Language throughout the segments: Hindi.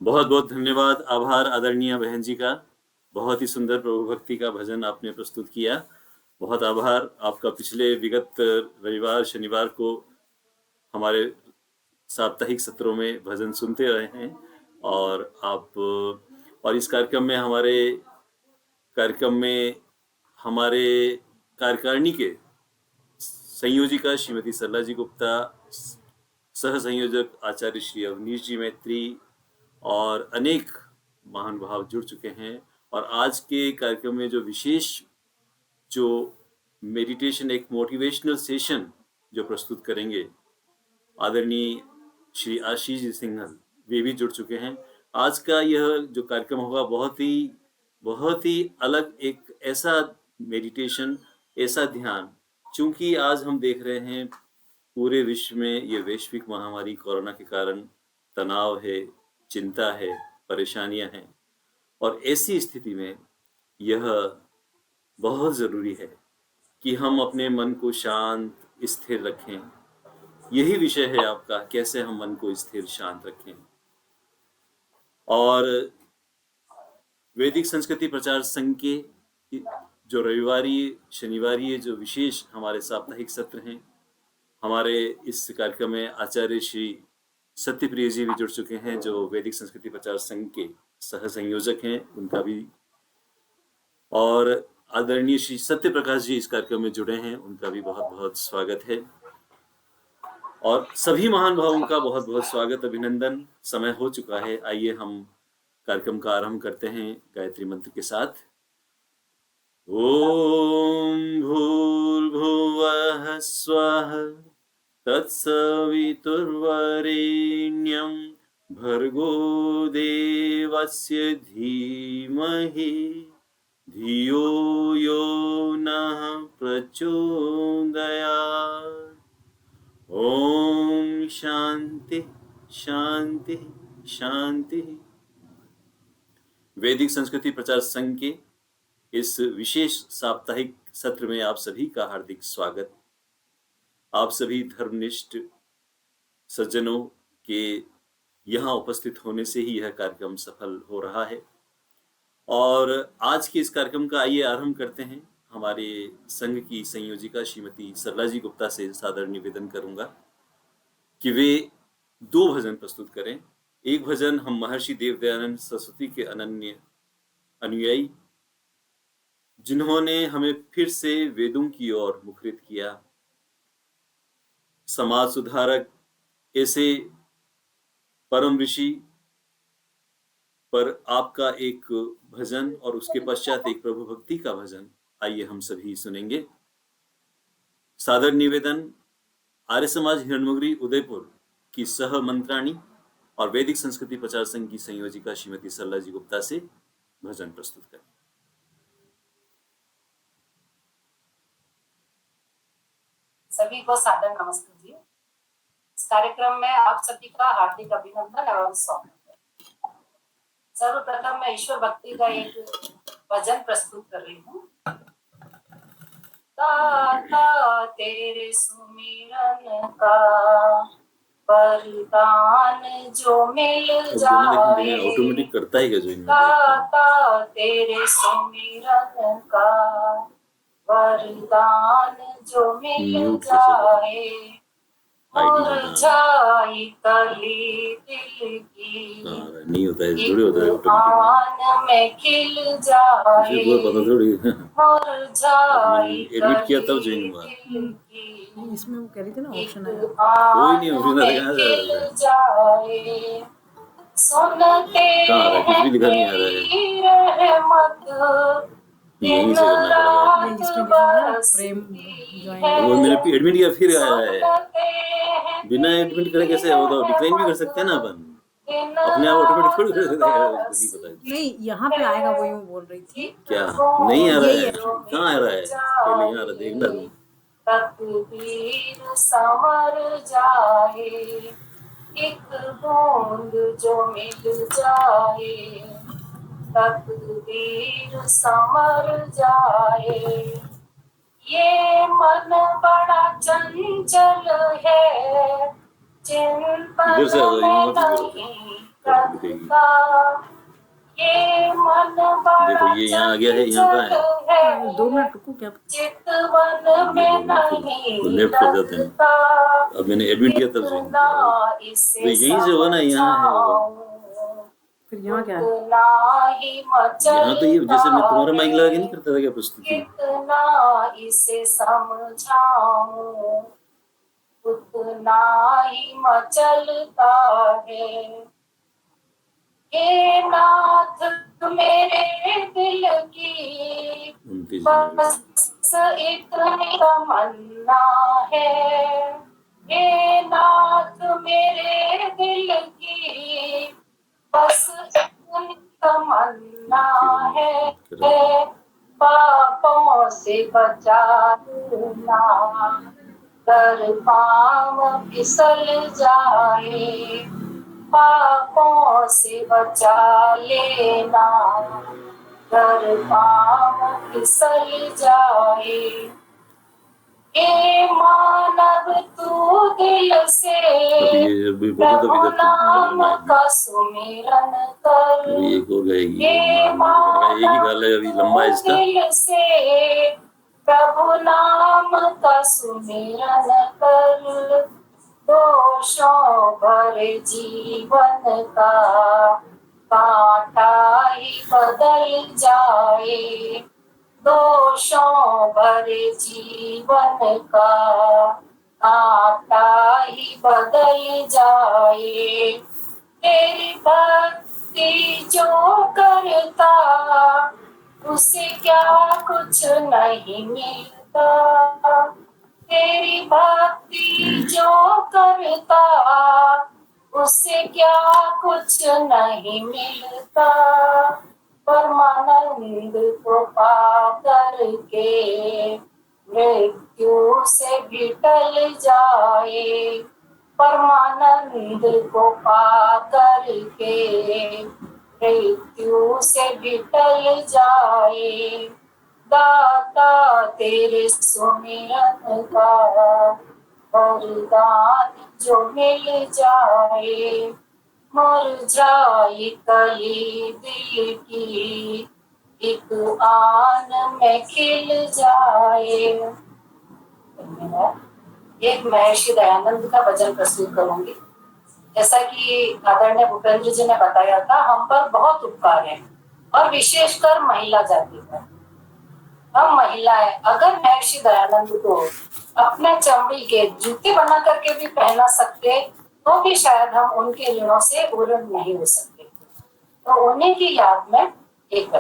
बहुत बहुत धन्यवाद, आभार आदरणीय बहन जी का। बहुत ही सुंदर प्रभु भक्ति का भजन आपने प्रस्तुत किया। बहुत आभार आपका। पिछले विगत रविवार शनिवार को हमारे साप्ताहिक सत्रों में भजन सुनते रहे हैं और आप और इस कार्यक्रम में हमारे कार्यकारिणी के संयोजिका श्रीमती सरला जी गुप्ता, सह संयोजक आचार्य श्री अवनीश जी मैत्री और अनेक महान भाव जुड़ चुके हैं। और आज के कार्यक्रम में जो मेडिटेशन, एक मोटिवेशनल सेशन जो प्रस्तुत करेंगे आदरणीय श्री आशीष जी सिंघल, वे भी जुड़ चुके हैं। आज का यह जो कार्यक्रम होगा बहुत ही अलग, एक ऐसा मेडिटेशन, ऐसा ध्यान, चूंकि आज हम देख रहे हैं पूरे विश्व में ये वैश्विक महामारी कोरोना के कारण तनाव है, चिंता है, परेशानियां हैं और ऐसी स्थिति में यह बहुत ज़रूरी है कि हम अपने मन को शांत स्थिर रखें। यही विषय है आपका, कैसे हम मन को स्थिर शांत रखें। और वैदिक संस्कृति प्रचार संघ के जो रविवारी शनिवारी जो विशेष हमारे साप्ताहिक सत्र हैं, हमारे इस कार्यक्रम में आचार्य श्री सत्यप्रिय जी भी जुड़ चुके हैं जो वैदिक संस्कृति प्रचार संघ के सह संयोजक हैं, उनका भी। और आदरणीय श्री सत्य प्रकाश जी इस कार्यक्रम में जुड़े हैं, उनका भी बहुत बहुत स्वागत है। और सभी महान भावों का बहुत बहुत स्वागत, अभिनंदन। समय हो चुका है, आइए हम कार्यक्रम का आरंभ करते हैं गायत्री मंत्र के साथ। ओम भूर्भुवः स्वः तत्सवितुर्वरेण्यं भर्गो देवस्य धीमहि धियो यो नः प्रचोदयात्। ओम शांति शांति शांति। वैदिक संस्कृति प्रचार संघ के इस विशेष साप्ताहिक सत्र में आप सभी का हार्दिक स्वागत। आप सभी धर्मनिष्ठ सज्जनों के यहाँ उपस्थित होने से ही यह कार्यक्रम सफल हो रहा है। और आज के इस कार्यक्रम का आइए आरंभ करते हैं। हमारे संघ की संयोजिका श्रीमती सरला जी गुप्ता से सादर निवेदन करूंगा कि वे 2 भजन प्रस्तुत करें। एक भजन हम महर्षि देवदयानंद सरस्वती के अनन्य अनुयायी, जिन्होंने हमें फिर से वेदों की ओर मुखरित किया, समाज सुधारक, ऐसे परम ऋषि पर आपका एक भजन और उसके पश्चात एक प्रभु भक्ति का भजन आइए हम सभी सुनेंगे। सादर निवेदन आर्य समाज हिरणमुगरी उदयपुर की सह मंत्राणी और वैदिक संस्कृति प्रचार संघ की संयोजिका श्रीमती सरला जी गुप्ता से भजन प्रस्तुत करें। सभी को सादर नमस्ते जी। इस कार्यक्रम में आप सभी का हार्दिक अभिनंदन एवं स्वागत है। सर्वप्रथम मैं ईश्वर भक्ति का एक भजन प्रस्तुत कर रही हूँ। दाता तेरे सुमिरन का वरदान जो मिल जाए, ऑटोमेटिक करता है क्या जो दाता तेरे सुमिरन का वरदान जो मिल जाए, मुरझाई कली दिल की नहीं होता है, थोड़ी होता है आन में खिल जाए, मुरझाई एडमिट किया तब ज्वाइन हुआ। इसमें वो कह रही थी ना ऑप्शन है, कोई नहीं ऑप्शन खिल जाए, सुनते कुछ भी दिखा नहीं आ रहा है। रहमत यहीं से करना पड़ेगा। प्रेम वो मैंने एडमिट किया फिर आया है। बिना एडमिट करे कैसे हो, तो डिक्लाइन भी कर सकते हैं ना अपन, अपने आप ऑटोमेटिक थोड़ी कर सकते हैं। नहीं यहाँ पे आएगा, वो यूँ बोल रही थी। क्या नहीं आ रहा है? कहाँ आ रहा है? पहले यहाँ आ रहा, देखना तुम। तकदीर संवर जाए, एक बूंद जो मिल जाए, तकदीर संवर जाए। ये मन बड़ा चंचल है, चिंतन में नहीं कभी का ये मन देखो ये यहाँ आ गया है, यहाँ कहाँ है? 2 मिनट रुको, क्या चितवन में नहीं तो लेफ्ट कर देते हैं। अब मैंने एडमिट किया तब से तो यहीं से होगा ना, यहाँ है वो। फिर यहाँ क्या है? यहाँ तो ये जैसे मैं तुम्हारा माइक लगा के नहीं करता था क्या प्रस्तुति? कितना इसे समझाऊं उतना ही मचलता है। हे नाथ मेरे दिल की 29 बस इतनी तमन्ना है। हे नाथ मेरे दिल की बस इतनी तमन्ना है। पापों से बचा लेना कर पाँव फिसल जाए। पापों से बचा लेना कर पाँव फिसल जाए। हे मानव तू दिल से प्रभु नाम का सुमिरन कर। एक हो जाएगी, हे एक ही गाल है अभी लंबा है इसका। दिल से प्रभु नाम का सुमिरन कर। दोषों भरे जीवन का कांटा ही बदल जाए। दोषों भरे जीवन का कांटा ही बदल जाए। तेरी भक्ति जो करता उसे क्या कुछ नहीं मिलता। तेरी भक्ति जो करता उससे क्या कुछ नहीं मिलता। परमानंद को पा करके मृत्यु से भी टल जाए। परमानंद को पा करके मृत्यु से भी टल जाए। दाता तेरे सुमिरन का वरदान जो मिल जाए। मुरझाई कली दिल की एक आन में खिल जाए। एक महर्षि दयानंद का भजन प्रस्तुत करूंगी। जैसा कि आदरणीय भूपेंद्र जी ने बताया था, हम पर बहुत उपकार है और विशेषकर महिला जाति पर। हम महिलाएं अगर महर्षि दयानंद को अपने चमड़ी के जूते बना करके भी पहना सकते तो भी शायद हम उनके ऋणों से उऋण नहीं हो सकते। तो उन्हीं की याद में एक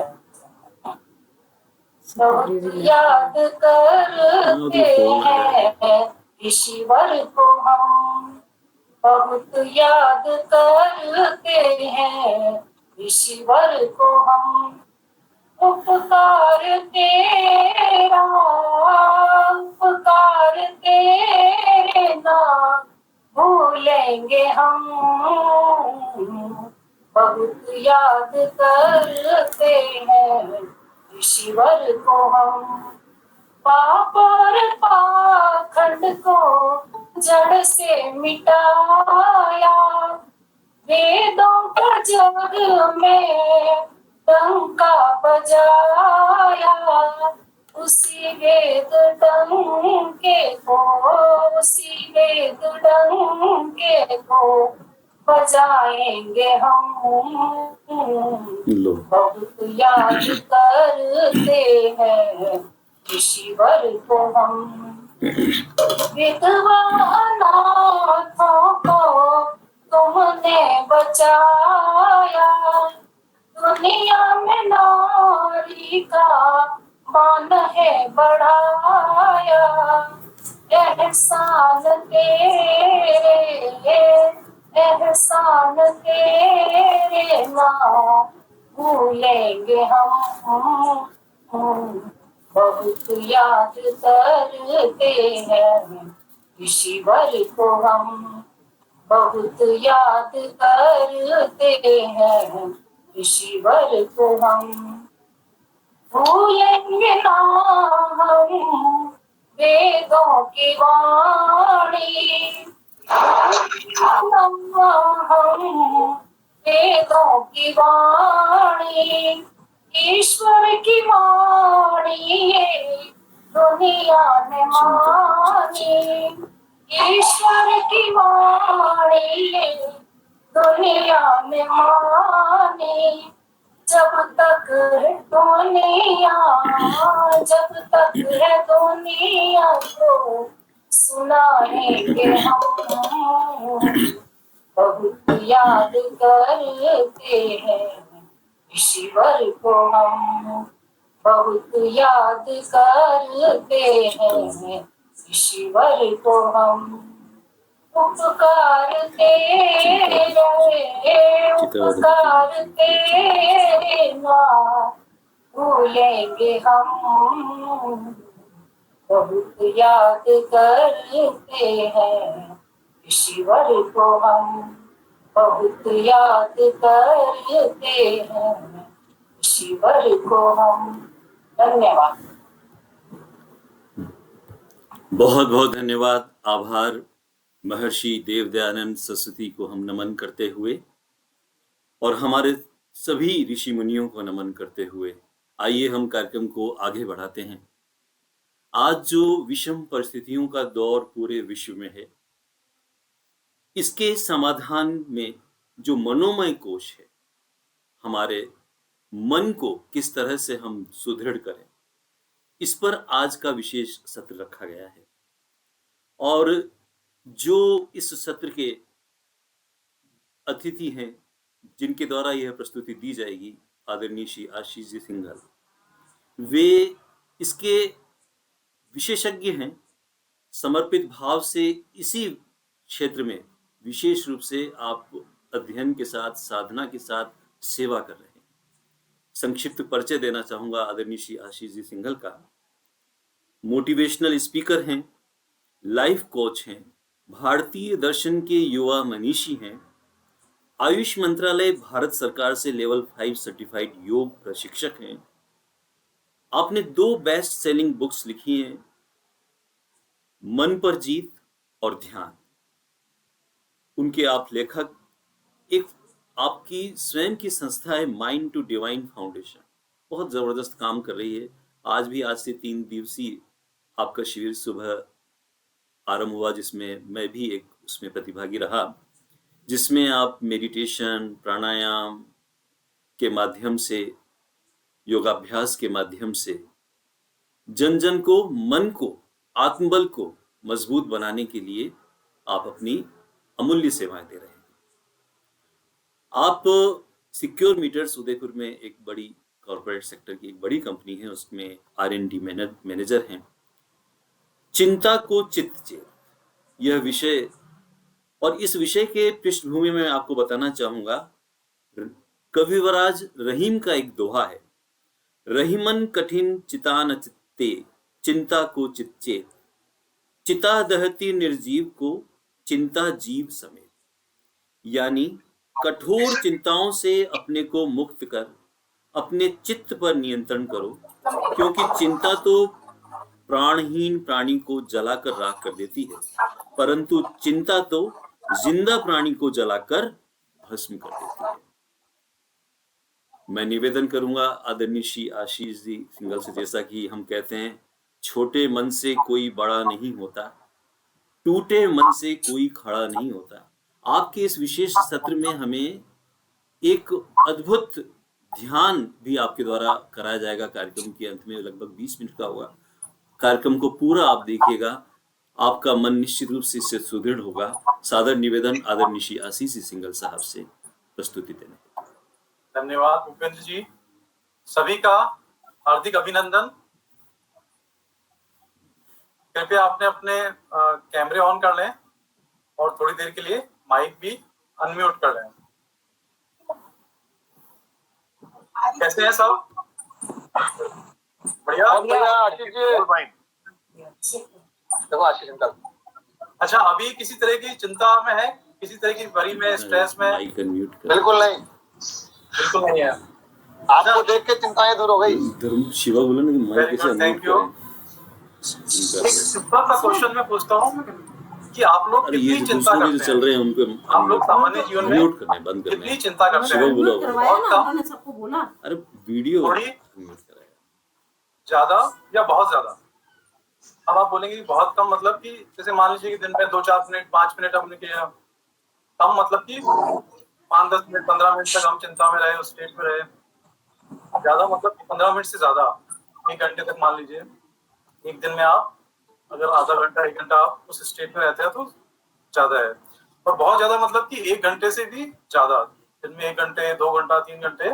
बहुत याद करते हैं ईश्वर को हम। बहुत याद करते हैं ईश्वर को हम। उपकार तेरा उपकार तेरे ना भूलेंगे हम। बहुत याद करते हैं ईश्वर को हम। पाप और पाखंड को जड़ से मिटाया। वेदों का जग में डंका बजाया। उसी वेद डंके को उसी वेद डंके को बजाएंगे हम। बहुत याद करते हैं ईश्वर को हम। विधवा अनाथों को तुमने बचाया। दुनिया में नारी का मान है बढ़ाया। एहसान तेरे ना भूलेंगे हम। बहुत याद करते हैं ईश्वर को हम। बहुत याद करते हैं ईश्वर को हम। भूलेंगे ना हम वेदों की वाणी। हम वेदों वेदों की वाणी, ईश्वर की वाणी ये दुनिया ने मानी, ईश्वर की वाणी ये दुनिया में मानी। जब तक है दुनिया, जब तक है दुनिया को सुनाएंगे हम, बहुत याद करते हैं ईश्वर को हम, बहुत याद करते हैं ईश्वर को हम। उपकार तेरे, उपकार तेरे ना भूलेंगे हम, बहुत याद करते हैं ईश्वर को हम, बहुत याद करते हैं ईश्वर को हम। धन्यवाद। बहुत बहुत धन्यवाद, आभार। महर्षि देव दयानंद सरस्वती को हम नमन करते हुए और हमारे सभी ऋषि मुनियों को नमन करते हुए आइए हम कार्यक्रम को आगे बढ़ाते हैं। आज जो विषम परिस्थितियों का दौर पूरे विश्व में है, इसके समाधान में जो मनोमय कोश है, हमारे मन को किस तरह से हम सुदृढ़ करें, इस पर आज का विशेष सत्र रखा गया है। और जो इस सत्र के अतिथि हैं, जिनके द्वारा यह प्रस्तुति दी जाएगी, आदरणीय श्री आशीष जी सिंघल, वे इसके विशेषज्ञ हैं। समर्पित भाव से इसी क्षेत्र में विशेष रूप से आप अध्ययन के साथ, साधना के साथ सेवा कर रहे हैं। संक्षिप्त परिचय देना चाहूंगा आदरणीय श्री आशीष जी सिंघल का। मोटिवेशनल स्पीकर हैं, लाइफ कोच हैं, भारतीय दर्शन के युवा मनीषी हैं, आयुष मंत्रालय भारत सरकार से लेवल 5 सर्टिफाइड योग प्रशिक्षक हैं। आपने 2 बेस्ट सेलिंग बुक्स लिखी हैं, मन पर जीत और ध्यान। उनके आप लेखक, एक आपकी स्वयं की संस्था है माइंड टू डिवाइन फाउंडेशन, बहुत जबरदस्त काम कर रही है। आज से 3 दिवसीय आपका शिविर सुबह आरंभ हुआ, जिसमें मैं भी एक उसमें प्रतिभागी रहा, जिसमें आप मेडिटेशन, प्राणायाम के माध्यम से, योगाभ्यास के माध्यम से जन जन को, मन को, आत्मबल को मजबूत बनाने के लिए आप अपनी अमूल्य सेवाएं दे रहे हैं। आप सिक्योर मीटर्स उदयपुर में एक बड़ी कॉर्पोरेट सेक्टर की एक बड़ी कंपनी है, उसमें R&D मैनेजर हैं। चिंता को चित्त चेत, यह विषय, और इस विषय के पृष्ठभूमि में आपको बताना चाहूंगा, कविवराज रहीम का एक दोहा है, रहीमन कठिन चिता न चित्ते, चिंता को चित्त चेत, चिता दहती निर्जीव को, चिंता जीव समेत। यानी कठोर चिंताओं से अपने को मुक्त कर अपने चित्त पर नियंत्रण करो, क्योंकि चिंता तो प्राणहीन प्राणी को जलाकर राख कर देती है, परंतु चिंता तो जिंदा प्राणी को जलाकर भस्म कर देती है। मैं निवेदन करूंगा आदरणीय श्री आशीष जी सिंघल से, जैसा कि हम कहते हैं, छोटे मन से कोई बड़ा नहीं होता, टूटे मन से कोई खड़ा नहीं होता। आपके इस विशेष सत्र में हमें एक अद्भुत ध्यान भी आपके द्वारा कराया जाएगा। कार्यक्रम के अंत में लगभग 20 मिनट का होगा। कार्यक्रम को पूरा आप देखिएगा, आपका मन निश्चित रूप से इससे सुदृढ़ होगा। सादर निवेदन आदरणीय श्री आशीष जी सिंघल साहब से प्रस्तुति देने। धन्यवाद भूपेंद्र जी, सभी का हार्दिक अभिनंदन। कृपया आपने अपने कैमरे ऑन कर लें और थोड़ी देर के लिए माइक भी अनम्यूट कर लें। कैसे हैं सब? बढ़िया। आशीष जी, देखो आशीष अंकल। अच्छा, अभी किसी तरह की चिंता में है, किसी तरह की वरी में, स्ट्रेस में? बिल्कुल नहीं, बिल्कुल नहीं है। आपको देख के चिंताएं दूर हो गई। धर्म शिवा बोला ना कि माइक कैसे थैंक यू। एक सिंपल सा क्वेश्चन मैं पूछता हूँ, कि आप लोग अरे ये कितनी जो चिंता दूसरों के जो करते चल हैं, रहे हैं उनको आप लोग सामान्य जीवन में म्यूट करने बंद करने कितनी चिंता करते शिवम हैं। बोला म्यूट करवाया बहुत ना, कम, उन्होंने सबको बोला। अरे वीडियो थोड़ी म्यूट कराया। ज्यादा या बहुत ज्यादा। अब आप बोलेंगे कि बहुत कम मतलब कि जैसे मान लीजिए कि दिन में 2-4 मिनट 5 मिनट हमने किया, कम मतलब कि 5-10 मिनट 15 मिनट तक हम चिंता में रहे, उस स्टेट में रहे। ज्यादा मतलब कि 15 मिनट से ज्यादा 1 घंटे तक मान लीजिए। एक दिन में आप अगर आधा घंटा 1 घंटा आप उस स्टेट में रहते हैं तो ज्यादा है। और बहुत ज्यादा मतलब कि 1 घंटे से भी ज्यादा, दिन में 1 घंटे 2 घंटा 3 घंटे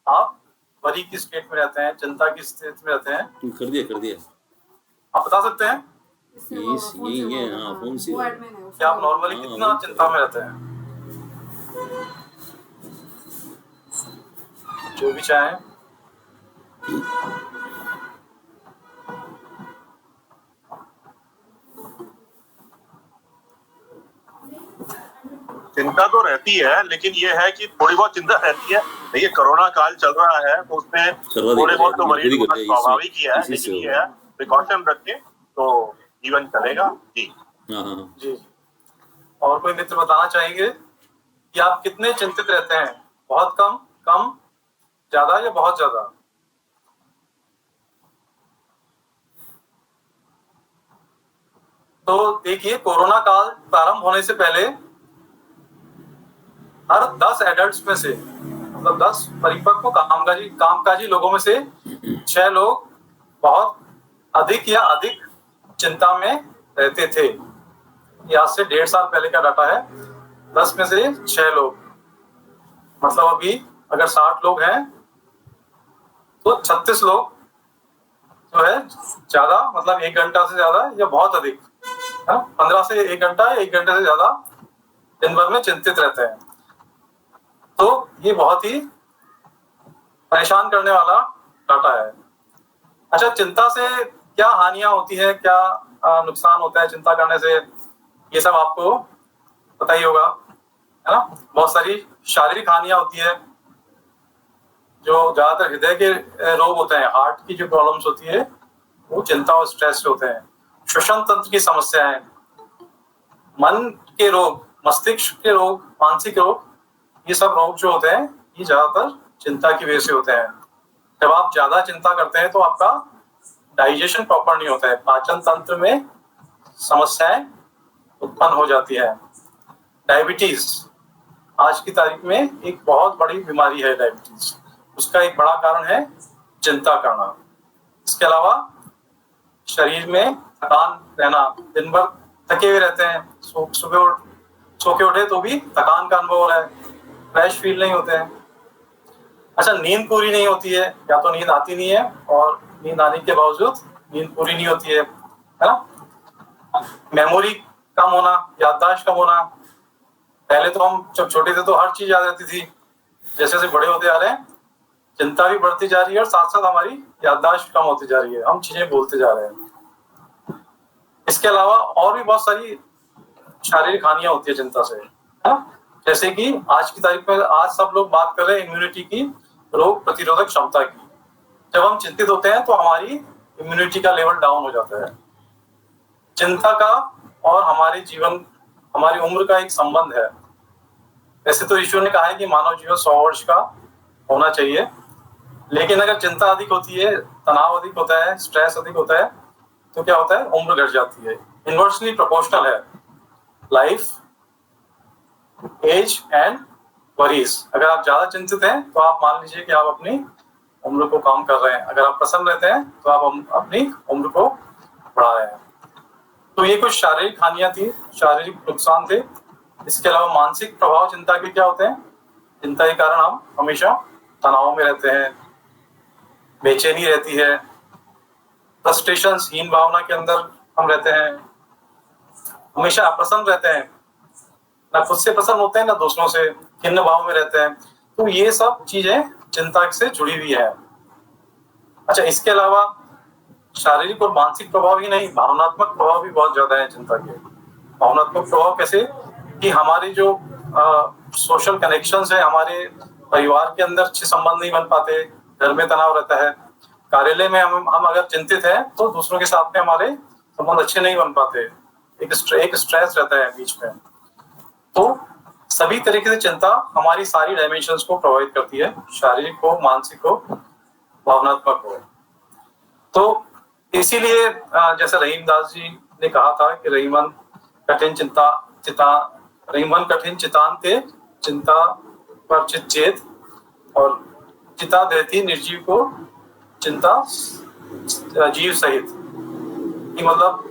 आप वरी की स्टेट में रहते हैं, चिंता की स्टेट में रहते हैं। कर दिया आप बता सकते हैं यही है। हाँ फोन से कि आप नॉर्मली हाँ, कितना वो तो चिंता में रहते हैं? जो भी चाहें। चिंता तो रहती है, लेकिन ये है कि थोड़ी बहुत चिंता रहती है। देखिए कोरोना काल चल रहा है तो उसमें थोड़े बहुत तो वरीड होना स्वाभाविक ही है, लेकिन ये है प्रिकॉशन रखें तो जीवन चलेगा। जी हाँ जी। और कोई मित्र बताना चाहेंगे कि आप कितने चिंतित रहते हैं? बहुत कम, कम, ज्यादा या बहुत ज्यादा? तो देखिए, कोरोना काल प्रारंभ होने से पहले हर 10 एडल्ट्स में से, मतलब 10 परिपक्व कामकाजी लोगों में से 6 लोग बहुत अधिक या अधिक चिंता में रहते थे। ये आज से 1.5 साल पहले का डाटा है। 10 में से 6 लोग, मतलब अभी अगर 60 लोग हैं तो 36 लोग जो है ज्यादा, मतलब 1 घंटा से ज्यादा या बहुत अधिक, 15 से 1 घंटा या 1 घंटे से ज्यादा दिन भर में चिंतित रहते हैं। तो ये बहुत ही परेशान करने वाला डाटा है। अच्छा, चिंता से क्या हानियां होती है, क्या नुकसान होता है चिंता करने से, ये सब आपको पता ही होगा, है ना। बहुत सारी शारीरिक हानियां होती है, जो ज्यादातर हृदय के रोग होते हैं, हार्ट की जो प्रॉब्लम्स होती है वो चिंता और स्ट्रेस से होते हैं। श्वसन तंत्र की समस्याएं, मन के रोग, मस्तिष्क के रोग, मानसिक रोग, ये सब रोग जो होते हैं ये ज्यादातर चिंता की वजह से होते हैं। जब आप ज्यादा चिंता करते हैं तो आपका डाइजेशन प्रॉपर नहीं होता है, पाचन तंत्र में समस्याएं उत्पन्न हो जाती है। डायबिटीज आज की तारीख में एक बहुत बड़ी बीमारी है डायबिटीज, उसका एक बड़ा कारण है चिंता करना। इसके अलावा शरीर में थकान रहना, दिन भर थके हुए रहते हैं, सुबह सो के उठे तो भी थकान का अनुभव हो रहा है, फ्रेश फील नहीं होते हैं। अच्छा, नींद पूरी नहीं होती है, या तो नींद आती नहीं है और नींद आने के बावजूद नींद पूरी नहीं होती है ना। मेमोरी कम होना, याददाश्त कम होना। पहले तो हम जब छोटे थे तो हर चीज याद रहती थी, जैसे जैसे बड़े होते आ रहे हैं चिंता भी बढ़ती जा रही है और साथ साथ हमारी याददाश्त कम होती जा रही है, हम चीजें भूलते जा रहे हैं। इसके अलावा और भी बहुत सारी शारीरिक हानियां होती है चिंता से, है ना। जैसे कि आज की तारीख में आज सब लोग बात कर रहे हैं इम्यूनिटी की, रोग प्रतिरोधक क्षमता की। जब हम चिंतित होते हैं तो हमारी इम्यूनिटी का लेवल डाउन हो जाता है। चिंता का और हमारे जीवन, हमारी उम्र का एक संबंध है। वैसे तो ईश्वर ने कहा है कि मानव जीवन 100 वर्ष का होना चाहिए, लेकिन अगर चिंता अधिक होती है, तनाव अधिक होता है, स्ट्रेस अधिक होता है तो क्या होता है, उम्र घट जाती है। इनवर्सली प्रोपोर्शनल है लाइफ, एज एंड वरीज। अगर आप ज्यादा चिंतित हैं तो आप मान लीजिए कि आप अपनी उम्र को कम कर रहे हैं, अगर आप प्रसन्न रहते हैं तो आप अपनी उम्र को बढ़ा रहे हैं। तो ये कुछ शारीरिक हानियां थी, शारीरिक नुकसान थे। इसके अलावा मानसिक प्रभाव चिंता के क्या होते हैं? चिंता के कारण हम हमेशा तनाव में रहते हैं, बेचैनी रहती है, फ्रस्ट्रेशन, हीन भावना के अंदर हम रहते हैं, हमेशा अप्रसन्न रहते हैं, ना खुद से प्रसन्न होते हैं ना दूसरों से, खिन्न भाव में रहते हैं। तो ये सब चीजें चिंता से जुड़ी हुई है। अच्छा, इसके अलावा शारीरिक और मानसिक प्रभाव ही नहीं, भावनात्मक प्रभाव भी बहुत ज्यादा है चिंता के। भावनात्मक प्रभाव कैसे कि हमारे जो सोशल कनेक्शंस है, हमारे परिवार के अंदर अच्छे संबंध नहीं बन पाते, घर में तनाव रहता है, कार्यालय में हम अगर चिंतित हैं तो दूसरों के साथ में हमारे संबंध अच्छे नहीं बन पाते, एक स्ट्रेस रहता है बीच में। तो सभी तरीके से चिंता हमारी सारी डायमेंशंस को प्रभावित करती है, शारीरिक हो, मानसिक हो, भावनात्मक हो। तो इसीलिए जैसे रहीम दास जी ने कहा था कि रहीमन कठिन चितान ते चिंता पर चेत, और चिता देती निर्जीव को चिंता जीव सहित। कि मतलब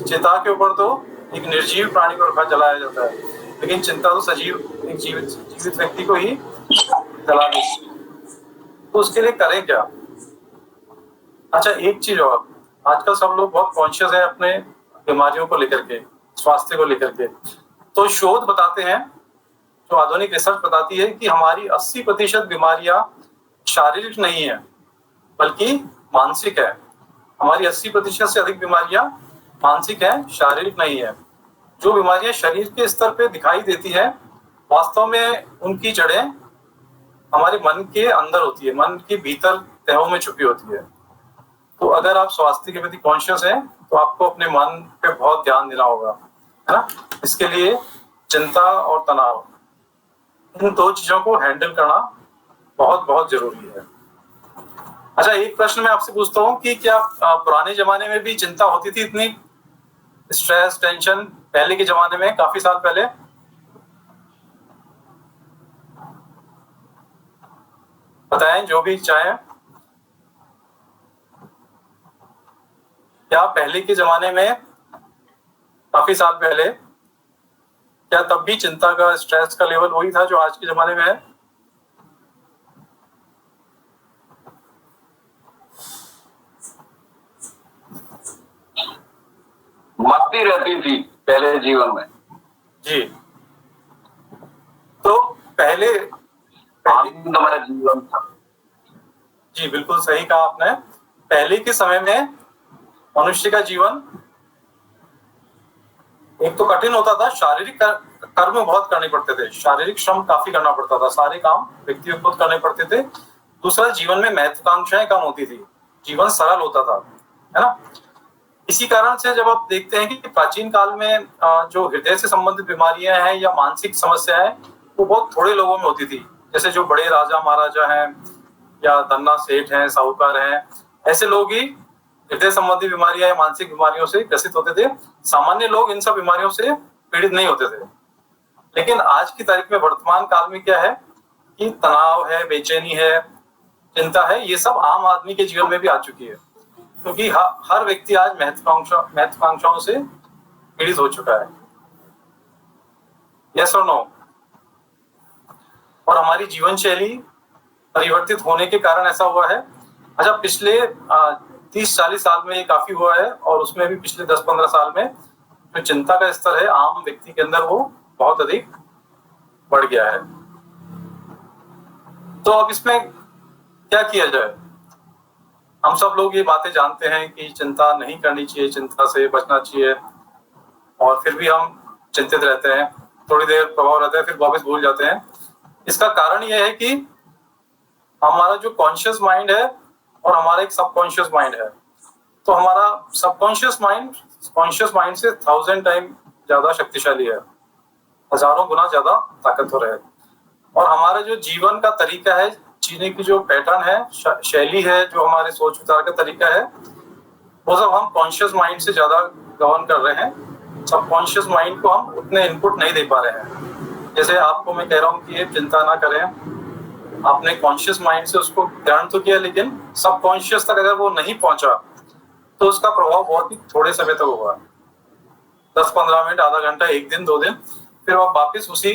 चिता के ऊपर तो एक निर्जीव प्राणी को रखा जलाया जाता है, लेकिन चिंता तो सजीव एक जीवित व्यक्ति को ही जला देती है। तो उसके लिए करें क्या? अच्छा, एक चीज और, आजकल सब लोग बहुत कॉन्शियस है अपने बीमारियों को लेकर के, स्वास्थ्य को लेकर के। तो शोध बताते हैं, जो आधुनिक रिसर्च बताती है कि हमारी 80% बीमारियां शारीरिक नहीं है बल्कि मानसिक है। हमारी 80% से अधिक बीमारियां मानसिक है, शारीरिक नहीं है। जो बीमारियां शरीर के स्तर पे दिखाई देती है, वास्तव में उनकी जड़ें हमारे मन के अंदर होती है, मन के भीतर तहों में छुपी होती है। तो अगर आप स्वास्थ्य के प्रति कॉन्शियस हैं तो आपको अपने मन पे बहुत ध्यान देना होगा, है ना। इसके लिए चिंता और तनाव, इन दो चीजों को हैंडल करना बहुत बहुत जरूरी है। अच्छा, एक प्रश्न मैं आपसे पूछता हूँ कि क्या पुराने जमाने में भी चिंता होती थी, इतनी स्ट्रेस, टेंशन, पहले के जमाने में, काफी साल पहले? बताएं जो भी चाहें। क्या पहले के जमाने में, काफी साल पहले, क्या तब भी चिंता का, स्ट्रेस का लेवल वही था जो आज के जमाने में है? मस्ती रहती थी पहले जीवन में जी। तो पहले हमारा जीवन था। जी, बिल्कुल सही कहा आपने। पहले के समय में मनुष्य का जीवन एक तो कठिन होता था, शारीरिक कर्म बहुत करने पड़ते थे, शारीरिक श्रम काफी करना पड़ता था, सारे काम व्यक्ति को खुद करने पड़ते थे। दूसरा, जीवन में महत्वाकांक्षाएं कम होती थी, जीवन सरल होता था, है ना। इसी कारण से जब आप देखते हैं कि प्राचीन काल में जो हृदय से संबंधित बीमारियां हैं या मानसिक समस्याएं, वो बहुत थोड़े लोगों में होती थी। जैसे जो बड़े राजा महाराजा हैं या धन्ना सेठ हैं, साहूकार हैं, ऐसे लोग ही हृदय संबंधी बीमारियां या मानसिक बीमारियों से ग्रसित होते थे। सामान्य लोग इन सब बीमारियों से पीड़ित नहीं होते थे। लेकिन आज की तारीख में, वर्तमान काल में क्या है कि तनाव है, बेचैनी है, चिंता है, ये सब आम आदमी के जीवन में भी आ चुकी है, क्योंकि हर व्यक्ति आज महत्वाकांक्षाओं से पीड़ित हो चुका है। यस और नो? और हमारी जीवन शैली परिवर्तित होने के कारण ऐसा हुआ है। अच्छा, पिछले 30-40 साल में ये काफी हुआ है, और उसमें भी पिछले 10-15 साल में जो चिंता का स्तर है आम व्यक्ति के अंदर, वो बहुत अधिक बढ़ गया है। तो अब इसमें क्या किया जाए? हम सब लोग ये बातें जानते हैं कि चिंता नहीं करनी चाहिए, चिंता से बचना चाहिए, और फिर भी हम चिंतित रहते हैं, थोड़ी देर प्रभाव रहता है, फिर वापस भूल जाते हैं। इसका कारण यह है कि हमारा जो कॉन्शियस माइंड है और हमारा एक सबकॉन्शियस माइंड है। तो हमारा सबकॉन्शियस माइंड कॉन्शियस माइंड से 1000 टाइम ज्यादा शक्तिशाली है, हजारों गुना ज्यादा ताकतवर है। और हमारा जो जीवन का तरीका है, जीने की जो पैटर्न है, शैली है, जो हमारे सोच विचार का तरीका है, वो सब हम कॉन्शियस माइंड से ज्यादा गवर्न कर रहे हैं। सबकॉन्शियस माइंड को हम उतने इनपुट नहीं दे पा रहे हैं। जैसे आपको मैं कह रहा हूँ कि ये चिंता ना करें, आपने कॉन्शियस माइंड से उसको ध्यान तो किया, लेकिन सबकॉन्शियस तक अगर वो नहीं पहुंचा तो उसका प्रभाव बहुत ही थोड़े समय तक होगा, 10-15 मिनट, आधा घंटा, 1 दिन, 2 दिन, फिर आप वापस उसी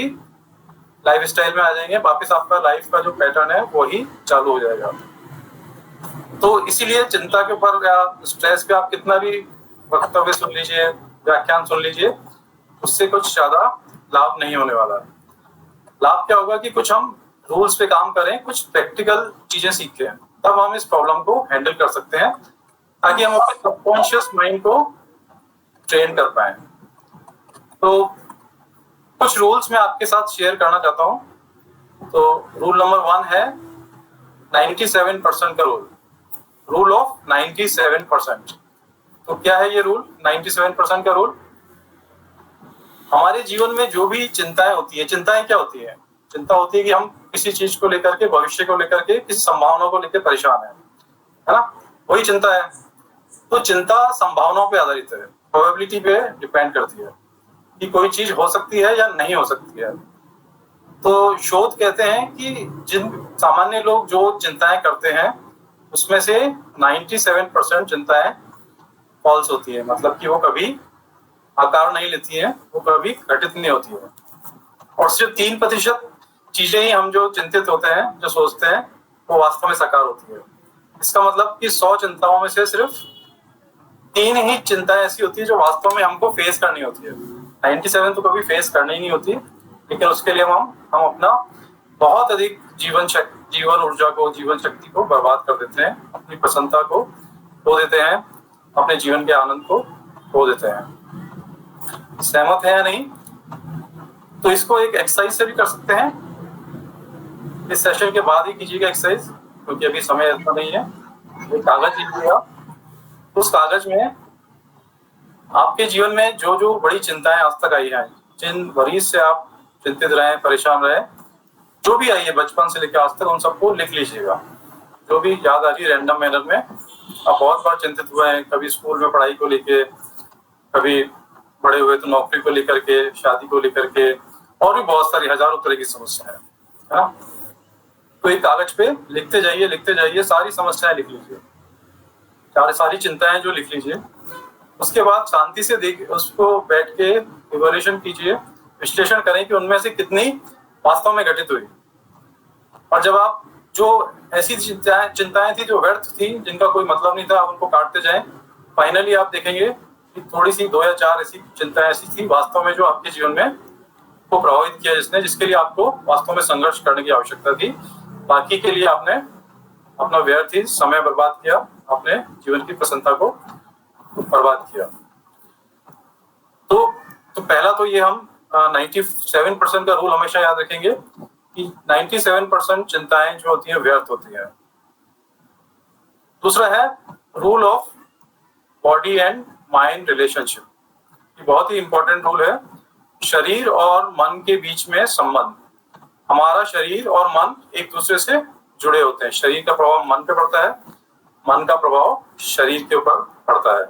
लाइफ स्टाइल में आ जाएंगे, वापस आपका लाइफ का जो पैटर्न है वही चालू हो जाएगा। तो इसीलिए चिंता के ऊपर या स्ट्रेस पे आप कितना भी वक्तव्य सुन लीजिए, व्याख्यान सुन लीजिए, उससे कुछ ज्यादा लाभ नहीं होने वाला है। लाभ क्या होगा कि कुछ हम रूल्स पे काम करें, कुछ प्रैक्टिकल चीजें सीखें, तब हम इस प्रॉब्लम को हैंडल कर सकते हैं, ताकि हम अपने सबकॉन्शियस माइंड को ट्रेन कर पाए। तो कुछ रूल्स मैं आपके साथ शेयर करना चाहता हूं। तो रूल नंबर 1 है 97% का रूल ऑफ 97%। तो क्या है ये रूल, 97% का रूल? हमारे जीवन में जो भी चिंताएं होती है, चिंताएं क्या होती है? चिंता होती है कि हम किसी चीज को लेकर के, भविष्य को लेकर के, किसी संभावना को लेकर परेशान है ना? वही चिंता है। तो चिंता संभावनाओं पे आधारित है, प्रोबेबिलिटी पे डिपेंड करती है कि कोई चीज हो सकती है या नहीं हो सकती है। तो शोध कहते हैं कि जिन सामान्य लोग जो चिंताएं करते हैं उसमें से 97% चिंताएं फॉल्स होती है, मतलब कि वो कभी आकार नहीं लेती है, वो कभी घटित नहीं होती है। और सिर्फ 3% चीजें ही हम जो चिंतित होते हैं, जो सोचते हैं, वो वास्तव में साकार होती है। इसका मतलब कि 100 चिंताओं में से सिर्फ 3 ही चिंताएं ऐसी होती है जो वास्तव में हमको फेस करनी होती है। 97 तो कभी फेस करनी ही नहीं होती, लेकिन उसके लिए हम अपना बहुत अधिक जीवन ऊर्जा को, जीवन शक्ति को बर्बाद कर देते हैं, अपनी प्रसन्नता को खो देते हैं, अपने जीवन के आनंद को खो देते हैं। सहमत है या नहीं? तो इसको एक एक्सरसाइज से भी कर सकते हैं। इस सेशन के बाद ही कीजिएगा एक्सरसाइज, क्योंकि अभी समय इतना नहीं है। एक कागज लीजिएगा, उस कागज में आपके जीवन में जो जो बड़ी चिंताएं आज तक आई हैं, जिन वरीज से आप चिंतित रहे, परेशान रहे, जो भी आई है बचपन से लेकर आज तक, उन सबको लिख लीजिएगा। जो भी याद आ रही है रैंडम मैनर में। आप बहुत बार चिंतित हुए हैं, कभी स्कूल में पढ़ाई को लेके, कभी बड़े हुए तो नौकरी को लेकर के, शादी को लेकर के, और भी बहुत सारी हजारों तरह की समस्याएं, है ना? तो एक कागज पे लिखते जाइए, सारी समस्याएं लिख लीजिए, सारी चिंताएं जो लिख लीजिए। उसके बाद शांति से उसको बैठ के इवैल्यूएशन कीजिए, विश्लेषण करें कि उनमें से कितनी वास्तव में घटित हुई। और जब आप जो ऐसी चिंताएं थी जो व्यर्थ थी, जिनका कोई मतलब नहीं था, आप उनको काटते जाएं, फाइनली आप देखेंगे कि थोड़ी सी 2 या 4 ऐसी चिंताएं ऐसी थी वास्तव में जो आपके जीवन में को प्रभावित किया, जिसके लिए आपको वास्तव में संघर्ष करने की आवश्यकता थी। बाकी के लिए आपने अपना व्यर्थ ही समय बर्बाद किया, अपने जीवन की प्रसन्नता को बर्बाद किया। तो पहला तो ये हम 97% का रूल हमेशा याद रखेंगे कि 97% चिंताएं जो होती हैं व्यर्थ होती हैं। दूसरा है rule of body and mind relationship. ये बहुत ही इंपॉर्टेंट रूल है। शरीर और मन के बीच में संबंध। हमारा शरीर और मन एक दूसरे से जुड़े होते हैं। शरीर का प्रभाव मन पे पड़ता है, मन का प्रभाव शरीर के ऊपर पड़ता है।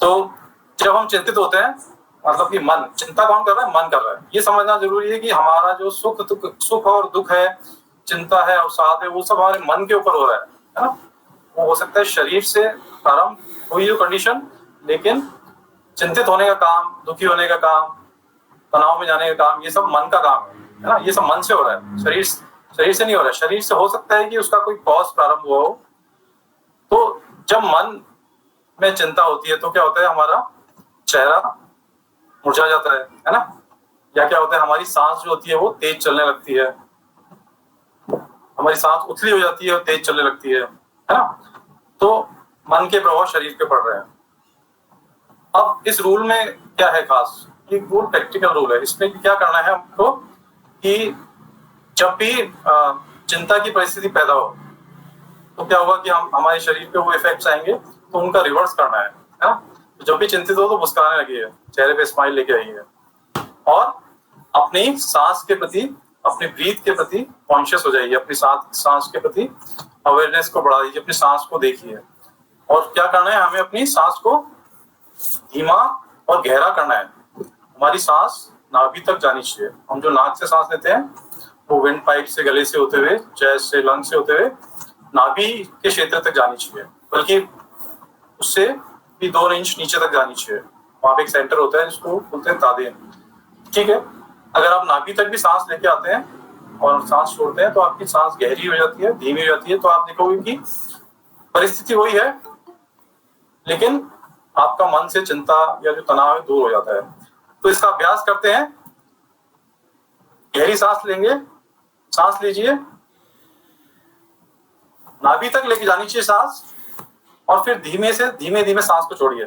तो जब हम चिंतित होते हैं, मतलब कि मन, चिंता कौन कर रहा है? मन कर रहा है। ये समझना जरूरी है कि हमारा जो सुख और दुख है, चिंता है, अवसाद है, वो सब हमारे मन के ऊपर हो रहा है ना? वो हो सकता है शरीर से प्रारंभ हुई हो कंडीशन, लेकिन चिंतित होने का काम, दुखी होने का काम, तनाव में जाने का काम, ये सब मन का काम है ना? ये सब मन से हो रहा है, शरीर से नहीं हो रहा है। शरीर से हो सकता है कि उसका कोई कॉज प्रारंभ हुआ हो। तो जब मन में चिंता होती है तो क्या होता है? हमारा चेहरा मुरझा जाता है ना? या क्या होता है? हमारी सांस जो होती है वो तेज चलने लगती है, हमारी सांस उथली हो जाती है और तेज चलने लगती है ना? तो मन के प्रभाव शरीर पे पड़ रहे हैं। अब इस रूल में क्या है खास? ये रूल प्रैक्टिकल रूल है। इसमें क्या करना है हमको कि जब भी चिंता की परिस्थिति पैदा हो तो क्या होगा कि हमारे शरीर पे वो इफेक्ट्स आएंगे, तो उनका रिवर्स करना है ना? तो जब भी चिंतित हो तो मुस्कुराने लगिए, चेहरे पे स्माइल लेके आइए, और अपनी सांस के प्रति, अपने ब्रीथ के प्रति कॉन्शियस हो जाइए, अपनी सांस के प्रति अवेयरनेस को बढ़ा दीजिए, अपनी सांस को देखिए। और क्या करना है? हमें अपनी सांस को धीमा और गहरा करना है। हमारी सांस नाभि तक जानी चाहिए। हम जो नाक से सांस लेते हैं वो विंड पाइप से, गले से होते हुए, चेस्ट से, लंग से होते हुए नाभि के क्षेत्र तक जानी चाहिए, बल्कि उससे भी 2 इंच नीचे तक जानी चाहिए। वहां पे एक सेंटर होता है जिसको बोलते हैं तादेन, ठीक है? अगर आप नाभि तक भी सांस लेके आते हैं और सांस छोड़ते हैं तो आपकी सांस गहरी हो जाती है, धीमी हो जाती है। तो आप देखोगे कि परिस्थिति वही है, लेकिन आपका मन से चिंता या जो तनाव है दूर हो जाता है। तो इसका अभ्यास करते हैं। गहरी सांस लेंगे, सांस लीजिए, नाभि तक लेके जानी चाहिए सांस, और फिर धीमे धीमे सांस को छोड़िए।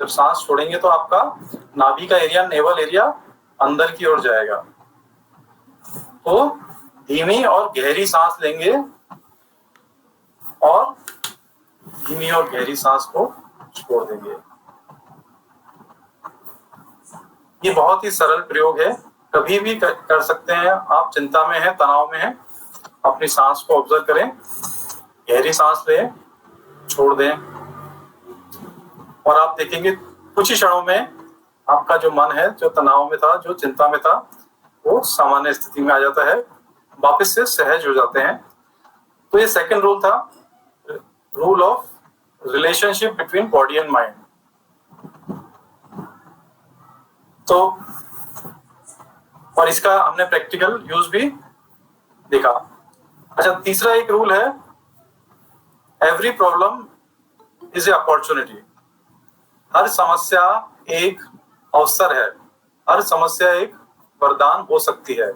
जब सांस छोड़ेंगे तो आपका नाभि का एरिया, नेवल एरिया अंदर की ओर जाएगा। तो धीमी और गहरी सांस लेंगे और धीमी और गहरी सांस को छोड़ देंगे। ये बहुत ही सरल प्रयोग है, कभी भी कर सकते हैं आप। चिंता में हैं, तनाव में हैं, अपनी सांस को ऑब्जर्व करें, गहरी सांस लें, छोड़ दें और आप देखेंगे कुछ ही क्षणों में आपका जो मन है, जो तनाव में था, जो चिंता में था, वो सामान्य स्थिति में आ जाता है, वापस से सहज हो जाते हैं। तो ये सेकंड रूल था, rule of relationship between body and mind. तो और इसका हमने प्रैक्टिकल यूज भी देखा। अच्छा, तीसरा एक रूल है, every problem is a opportunity. हर समस्या एक अवसर है, हर समस्या एक वरदान हो सकती है।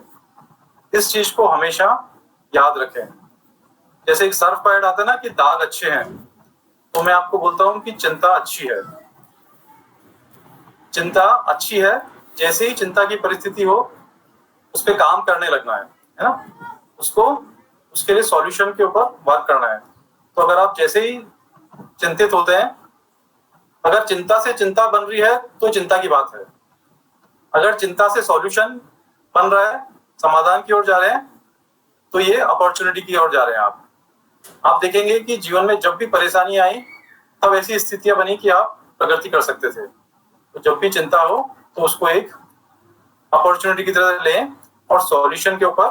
इस चीज को हमेशा याद रखें। जैसे एक सर्फ का ऐड आता है ना कि दाग अच्छे हैं, तो मैं आपको बोलता हूं कि चिंता अच्छी है। चिंता अच्छी है, जैसे ही चिंता की परिस्थिति हो उस पर काम करने लगना है ना, उसको उसके लिए सॉल्यूशन के ऊपर वर्क करना है। तो अगर आप जैसे ही चिंतित होते हैं, अगर चिंता से चिंता बन रही है तो चिंता की बात है। अगर चिंता से सॉल्यूशन बन रहा है, समाधान की ओर जा रहे हैं, तो ये अपॉर्चुनिटी की ओर जा रहे हैं आप देखेंगे कि जीवन में जब भी परेशानी आई तब ऐसी स्थितियां बनी कि आप प्रगति कर सकते थे। तो जब भी चिंता हो तो उसको एक अपॉर्चुनिटी की तरह लें और सॉल्यूशन के ऊपर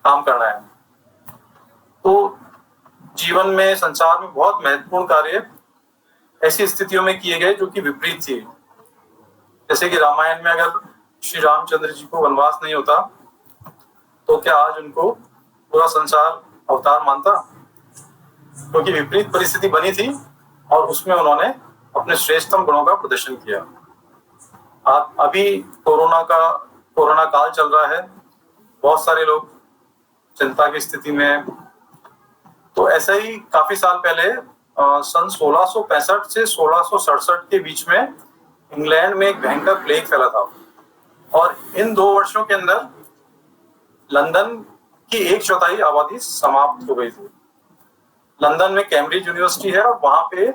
काम करना है। तो जीवन में, संसार में बहुत महत्वपूर्ण कार्य ऐसी स्थितियों में किए गए जो कि विपरीत थी। जैसे कि रामायण में अगर श्री रामचंद्र जी को वनवास नहीं होता तो क्या आज उनको पूरा संसार अवतार मानता? क्योंकि विपरीत परिस्थिति बनी थी और उसमें उन्होंने अपने श्रेष्ठतम गुणों का प्रदर्शन किया। अभी कोरोना काल चल रहा है, बहुत सारे लोग चिंता की स्थिति में। तो ऐसा ही काफी साल पहले सन 1665 से 1667 के बीच में इंग्लैंड में एक भयंकर प्लेग फैला था और इन 2 वर्षों के अंदर लंदन की 1/4 आबादी समाप्त हो गई थी। लंदन में कैम्ब्रिज यूनिवर्सिटी है और वहां पे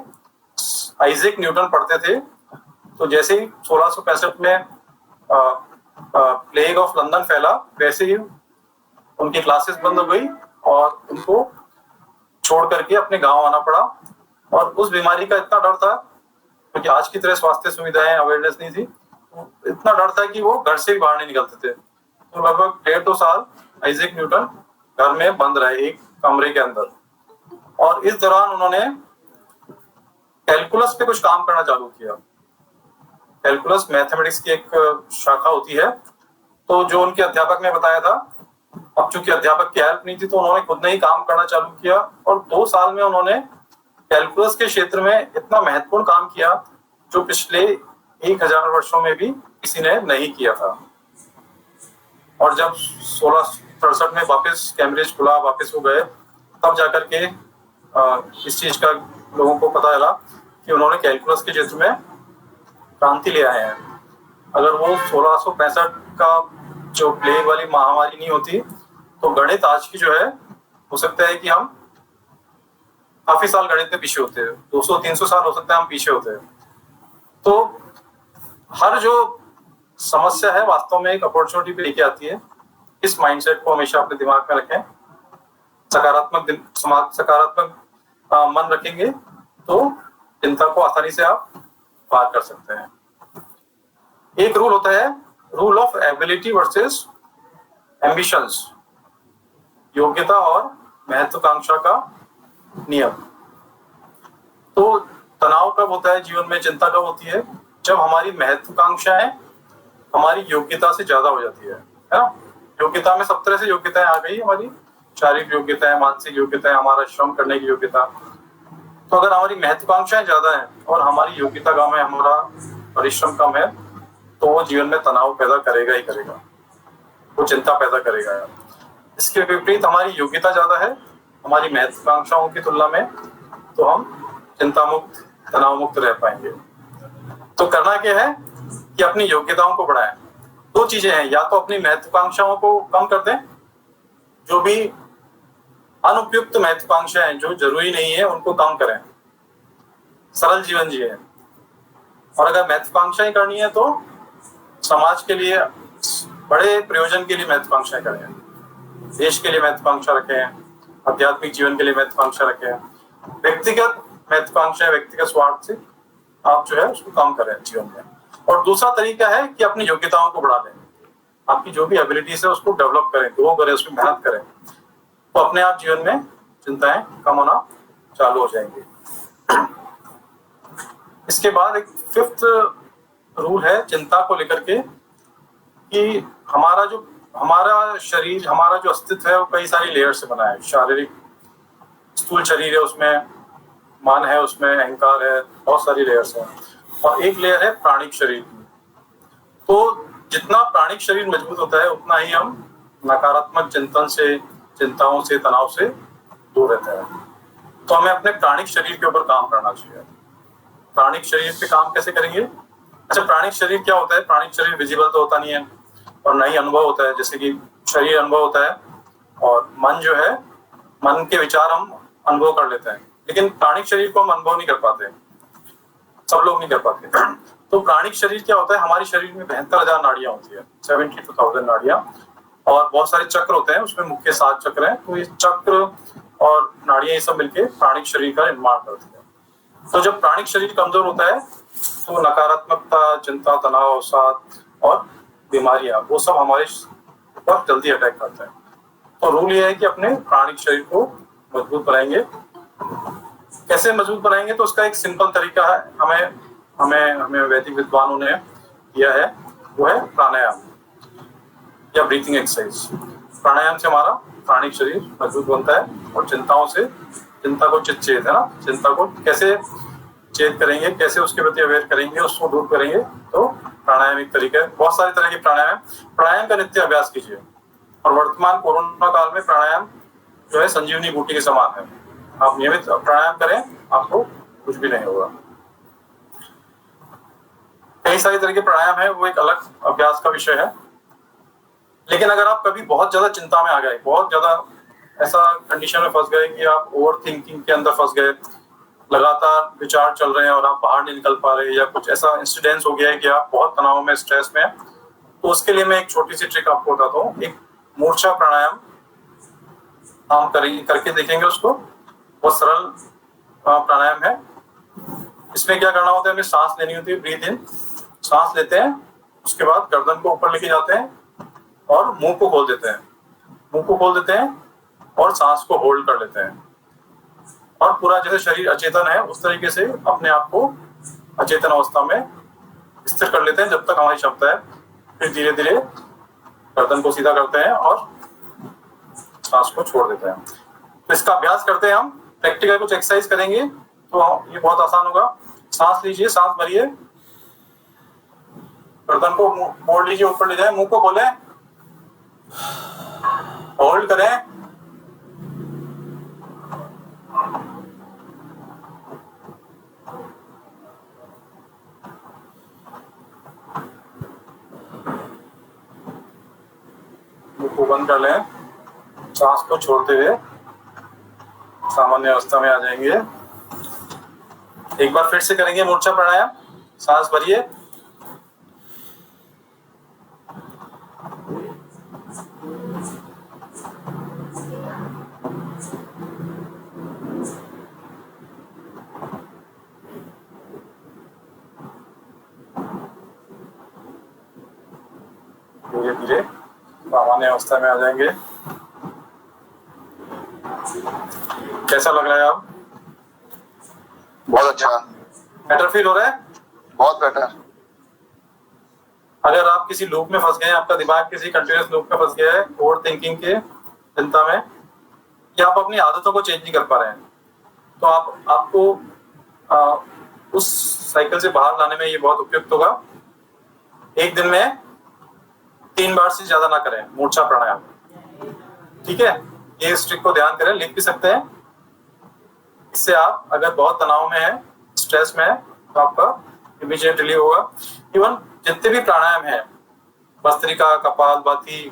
आइजैक न्यूटन पढ़ते थे। तो जैसे ही 1665 में प्लेग ऑफ लंदन फैला, वैसे ही उनकी क्लासेस बंद हो गई और उनको छोड़ करके अपने गांव आना पड़ा। और उस बीमारी का इतना डर था, क्योंकि आज की तरह स्वास्थ्य सुविधाएं, अवेयरनेस नहीं थी, इतना डर था कि वो घर से भी बाहर नहीं निकलते थे। तो लगभग 1.5-2 साल आइजैक न्यूटन घर में बंद रहे, एक कमरे के अंदर। और इस दौरान उन्होंने कैलकुलस पे कुछ काम करना चालू किया। कैलकुलस मैथमेटिक्स की एक शाखा होती है। तो जो उनके अध्यापक ने बताया था, अब चूंकि अध्यापक की हेल्प नहीं थी तो उन्होंने खुद ने ही काम करना चालू किया और 2 साल में उन्होंने कैलकुलस के क्षेत्र में इतना महत्वपूर्ण काम किया जो पिछले 1000 वर्षों में भी किसी ने नहीं किया था। और जब 1667 में वापस कैम्ब्रिज खुला, वापस हो गए, तब जाकर के इस चीज का लोगों को पता चला कि उन्होंने कैलकुलस के क्षेत्र में क्रांति ले आए हैं। अगर वो 1665 का जो प्लेग वाली महामारी नहीं होती तो गणित आज की जो है, हो सकता है कि हम काफी साल गणित में पीछे होते हैं, 200-300 साल हो सकता है हम पीछे होते हैं। तो हर जो समस्या है वास्तव में एक अपॉर्चुनिटी भी लेके आती है। इस माइंडसेट को हमेशा अपने दिमाग में रखें। सकारात्मक मन रखेंगे तो चिंता को आसानी से आप पार कर सकते हैं। एक रूल होता है, rule of ability versus ambitions, योग्यता और महत्वाकांक्षा का नियम। तो तनाव कब होता है जीवन में, चिंता कब होती है? जब हमारी महत्वाकांक्षाएं हमारी योग्यता से ज्यादा हो जाती है ना। योग्यता में सब तरह से योग्यताएं आ गई, हमारी शारीरिक योग्यताएं, मानसिक योग्यताएं, हमारा श्रम करने की योग्यता। तो अगर हमारी महत्वाकांक्षाएं ज्यादा है और हमारी योग्यता कम है, हमारा परिश्रम कम है, तो वो जीवन में तनाव पैदा करेगा ही करेगा, वो चिंता पैदा करेगा यार। इसके विपरीत हमारी योग्यता ज्यादा है हमारी महत्वाकांक्षाओं की तुलना में, तो हम चिंता मुक्त, तनाव मुक्त रह पाएंगे। तो करना क्या है कि अपनी योग्यताओं को बढ़ाएं। 2 चीजें हैं, या तो अपनी महत्वाकांक्षाओं को कम कर दें, जो भी अनुपयुक्त महत्वाकांक्षाएं जो जरूरी नहीं है उनको कम करें। सरल जीवन जिए। और अगर महत्वाकांक्षाएं करनी है तो समाज के लिए बड़े प्रयोजन के लिए महत्वाकांक्षाएं करें, देश के लिए महत्वाकांक्षा रखें, आध्यात्मिक जीवन के लिए महत्वाकांक्षा रखें। व्यक्तिगत महत्वाकांक्षा, व्यक्तिगत स्वार्थ से आप जो है उसको कम करें जीवन में। और दूसरा तरीका है कि अपनी योग्यताओं को बढ़ा लें, आपकी जो भी एबिलिटीज है उसको डेवलप करें, ग्रो करें, उसमें मेहनत करें, तो अपने आप जीवन में चिंताएं कम होना चालू हो जाएंगी। इसके बाद एक 5th रूल है चिंता को लेकर के कि हमारा शरीर, हमारा जो अस्तित्व है वो कई सारी लेयर से बना है। शारीरिक स्थूल शरीर है, उसमें मन है, उसमें अहंकार है, बहुत सारी लेयर्स हैं। और एक लेयर है प्राणिक शरीर की। तो जितना प्राणिक शरीर मजबूत होता है उतना ही हम नकारात्मक चिंतन से, चिंताओं से, तनाव से दूर रहते हैं। तो हमें अपने प्राणिक शरीर के ऊपर काम करना चाहिए। प्राणिक शरीर पे काम कैसे करेंगे? अच्छा, प्राणिक शरीर क्या होता है? प्राणिक शरीर विजिबल तो होता नहीं है और ना ही अनुभव होता है। जैसे कि शरीर अनुभव होता है और मन जो है, मन के विचार हम अनुभव कर लेते हैं, लेकिन प्राणिक शरीर को हम अनुभव नहीं कर पाते, सब लोग नहीं कर पाते। तो प्राणिक शरीर क्या होता है? हमारे शरीर में 72,000 नाड़ियां होती है, 72,000 नाड़ियां, और बहुत सारे चक्र होते हैं, उसमें मुख्य 7 चक्र हैं। तो ये चक्र और नाड़ियां ये सब मिलके प्राणिक शरीर का निर्माण करती है। तो जब प्राणिक शरीर कमजोर होता है तो नकारात्मकता, चिंता, तनाव, अवसाद और बीमारियां, वो सब हमारे ऊपर जल्दी अटैक करते हैं। तो रूल ये है कि अपने प्राणिक शरीर को मजबूत बनाएंगे। कैसे मजबूत बनाएंगे? तो उसका एक सिंपल तरीका है, हमें वैदिक विद्वानों ने दिया है, वो है प्राणायाम या ब्रीथिंग एक्सरसाइज। प्राणायाम से हमारा प्राणिक शरीर मजबूत बनता है और चिंता को चित है ना, चिंता को कैसे चेत करेंगे, कैसे उसके प्रति अवेयर करेंगे, उसको दूर करेंगे। तो प्राणायाम एक तरीका है। बहुत सारे तरह के प्राणायाम का नित्य अभ्यास कीजिए। और वर्तमान कोरोना काल में प्राणायाम जो है संजीवनी बूटी के समान है। आप नियमित प्राणायाम करें, आपको कुछ भी नहीं होगा। कई सारे तरह के प्राणायाम है, वो एक अलग अभ्यास का विषय है। लेकिन अगर आप कभी बहुत ज्यादा चिंता में आ गए, बहुत ज्यादा ऐसा कंडीशन में फंस गए कि आप ओवर थिंकिंग के अंदर फंस गए, लगातार विचार चल रहे हैं और आप बाहर नहीं निकल पा रहे, या कुछ ऐसा इंसिडेंस हो गया है कि आप बहुत तनाव में, स्ट्रेस में, तो उसके लिए मैं एक छोटी सी ट्रिक आपको बताता हूँ। एक मूर्छा प्राणायाम हम करके देखेंगे उसको। बहुत सरल प्राणायाम है। इसमें क्या करना होता है? हमें सांस लेनी होती है, ब्रीथ इन, सांस लेते हैं, उसके बाद गर्दन को ऊपर लेके जाते हैं और मुंह को खोल देते हैं और सांस को होल्ड कर लेते हैं। और पूरा जैसे शरीर अचेतन है उस तरीके से अपने आप को अचेतन अवस्था में स्थिर कर लेते हैं जब तक हमारी क्षमता है। फिर धीरे धीरे गर्दन को सीधा करते हैं और सांस को छोड़ देते हैं। तो इसका अभ्यास करते हैं हम, प्रैक्टिकल कुछ एक्सरसाइज करेंगे तो ये बहुत आसान होगा। सांस लीजिए, सांस भरिए, गर्दन को मोड़ लीजिए, ऊपर ले जाए, मुंह को खोलें, होल्ड करें, मुंह को बंद कर लें, सांस को छोड़ते हुए सामान्य अवस्था में आ जाएंगे। एक बार फिर से करेंगे मूर्छा प्राणायाम। सांस भरिए, धीरे धीरे सामान्य अवस्था में आ जाएंगे। कैसा लग रहा है आप? बहुत अच्छा, बेटर फील हो रहा है? बहुत बेटर। अगर आप किसी लूप में फंस गए हैं, आपका दिमाग किसी कंटिन्यूअस लूप में फंस गया है, ओवर थिंकिंग के, चिंता में, या आप अपनी आदतों को चेंज नहीं कर पा रहे हैं, तो आपको उस साइकिल से बाहर लाने में ये बहुत उपयुक्त होगा। एक दिन में 3 बार से ज्यादा ना करें मूर्छा प्राणायाम, ठीक है? ये इस ट्रिक को ध्यान करें, लिख भी सकते हैं। इससे आप अगर बहुत तनाव में है, स्ट्रेस में है, तो आपका इमीडिएट रिलीव होगा। इवन जितने भी प्राणायाम है, भस्त्रिका, कपालभाति,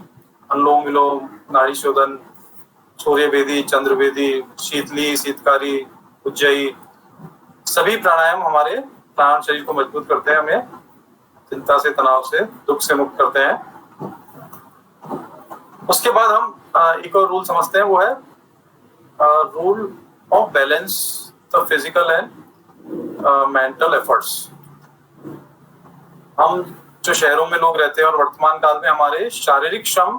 अनुलोम विलोम, नाड़ी शोधन, सूर्य वेदी, चंद्र वेदी, शीतली, शीतकारी, उज्जयी, सभी प्राणायाम हमारे प्राण शरीर को मजबूत करते हैं, हमें चिंता से, तनाव से, दुख से मुक्त करते हैं। उसके बाद हम एक और रूल समझते हैं, वो है rule of balance the physical and mental efforts. हम जो शहरों में लोग रहते हैं और वर्तमान काल में हमारे शारीरिक श्रम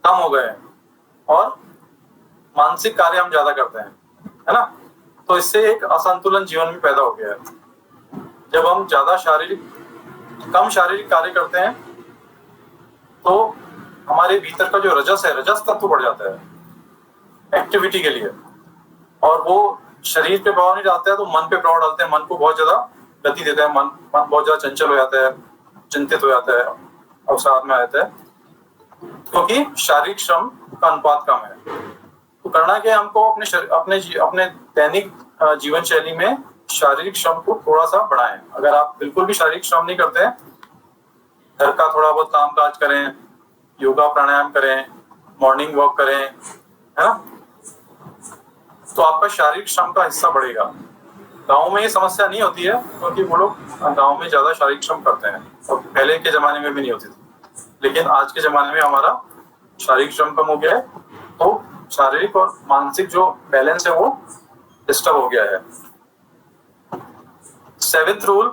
कम हो गए हैं और मानसिक कार्य हम ज्यादा करते हैं, है ना। तो इससे एक असंतुलन जीवन में पैदा हो गया है। जब हम ज्यादा कम शारीरिक कार्य करते हैं तो हमारे भीतर का जो रजस तत्व बढ़ जाता है एक्टिविटी के लिए, और वो शरीर पे प्रभाव नहीं डालता है तो मन पे प्रभाव डालते हैं। मन को बहुत ज्यादा गति देता है, मन बहुत ज्यादा चंचल हो जाता है, चिंतित हो जाता है, अवसाद में आ जाता है, क्योंकि शारीरिक श्रम का अनुपात कम है। तो करना क्या है, हमको अपने दैनिक जीवन शैली में शारीरिक श्रम को थोड़ा सा बढ़ाएं। अगर आप बिल्कुल भी शारीरिक श्रम नहीं करते हैं, घर का थोड़ा बहुत काम काज करें, योगा प्राणायाम करें, मॉर्निंग वॉक करें, है ना, तो आपका शारीरिक श्रम का हिस्सा बढ़ेगा। गाँव में ये समस्या नहीं होती है क्योंकि वो लोग गाँव में ज्यादा शारीरिक श्रम करते हैं, और पहले के जमाने में भी नहीं होती थी। लेकिन आज के जमाने में हमारा शारीरिक श्रम कम हो गया है, तो शारीरिक और मानसिक जो बैलेंस है वो डिस्टर्ब हो गया है। 7th रूल,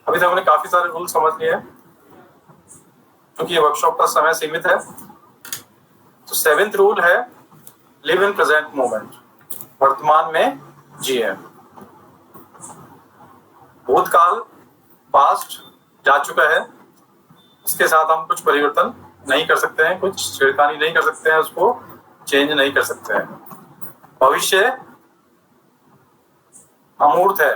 अभी तक हमने काफी सारे रूल समझ लिए हैं क्योंकि ये वर्कशॉप का समय सीमित है। तो 7th रूल है लिव इन प्रेजेंट मोमेंट, वर्तमान में जिए। भूतकाल पास्ट जा चुका है, उसके साथ हम कुछ परिवर्तन नहीं कर सकते हैं, कुछ छेड़खानी नहीं कर सकते हैं, उसको चेंज नहीं कर सकते हैं। भविष्य अमूर्त है।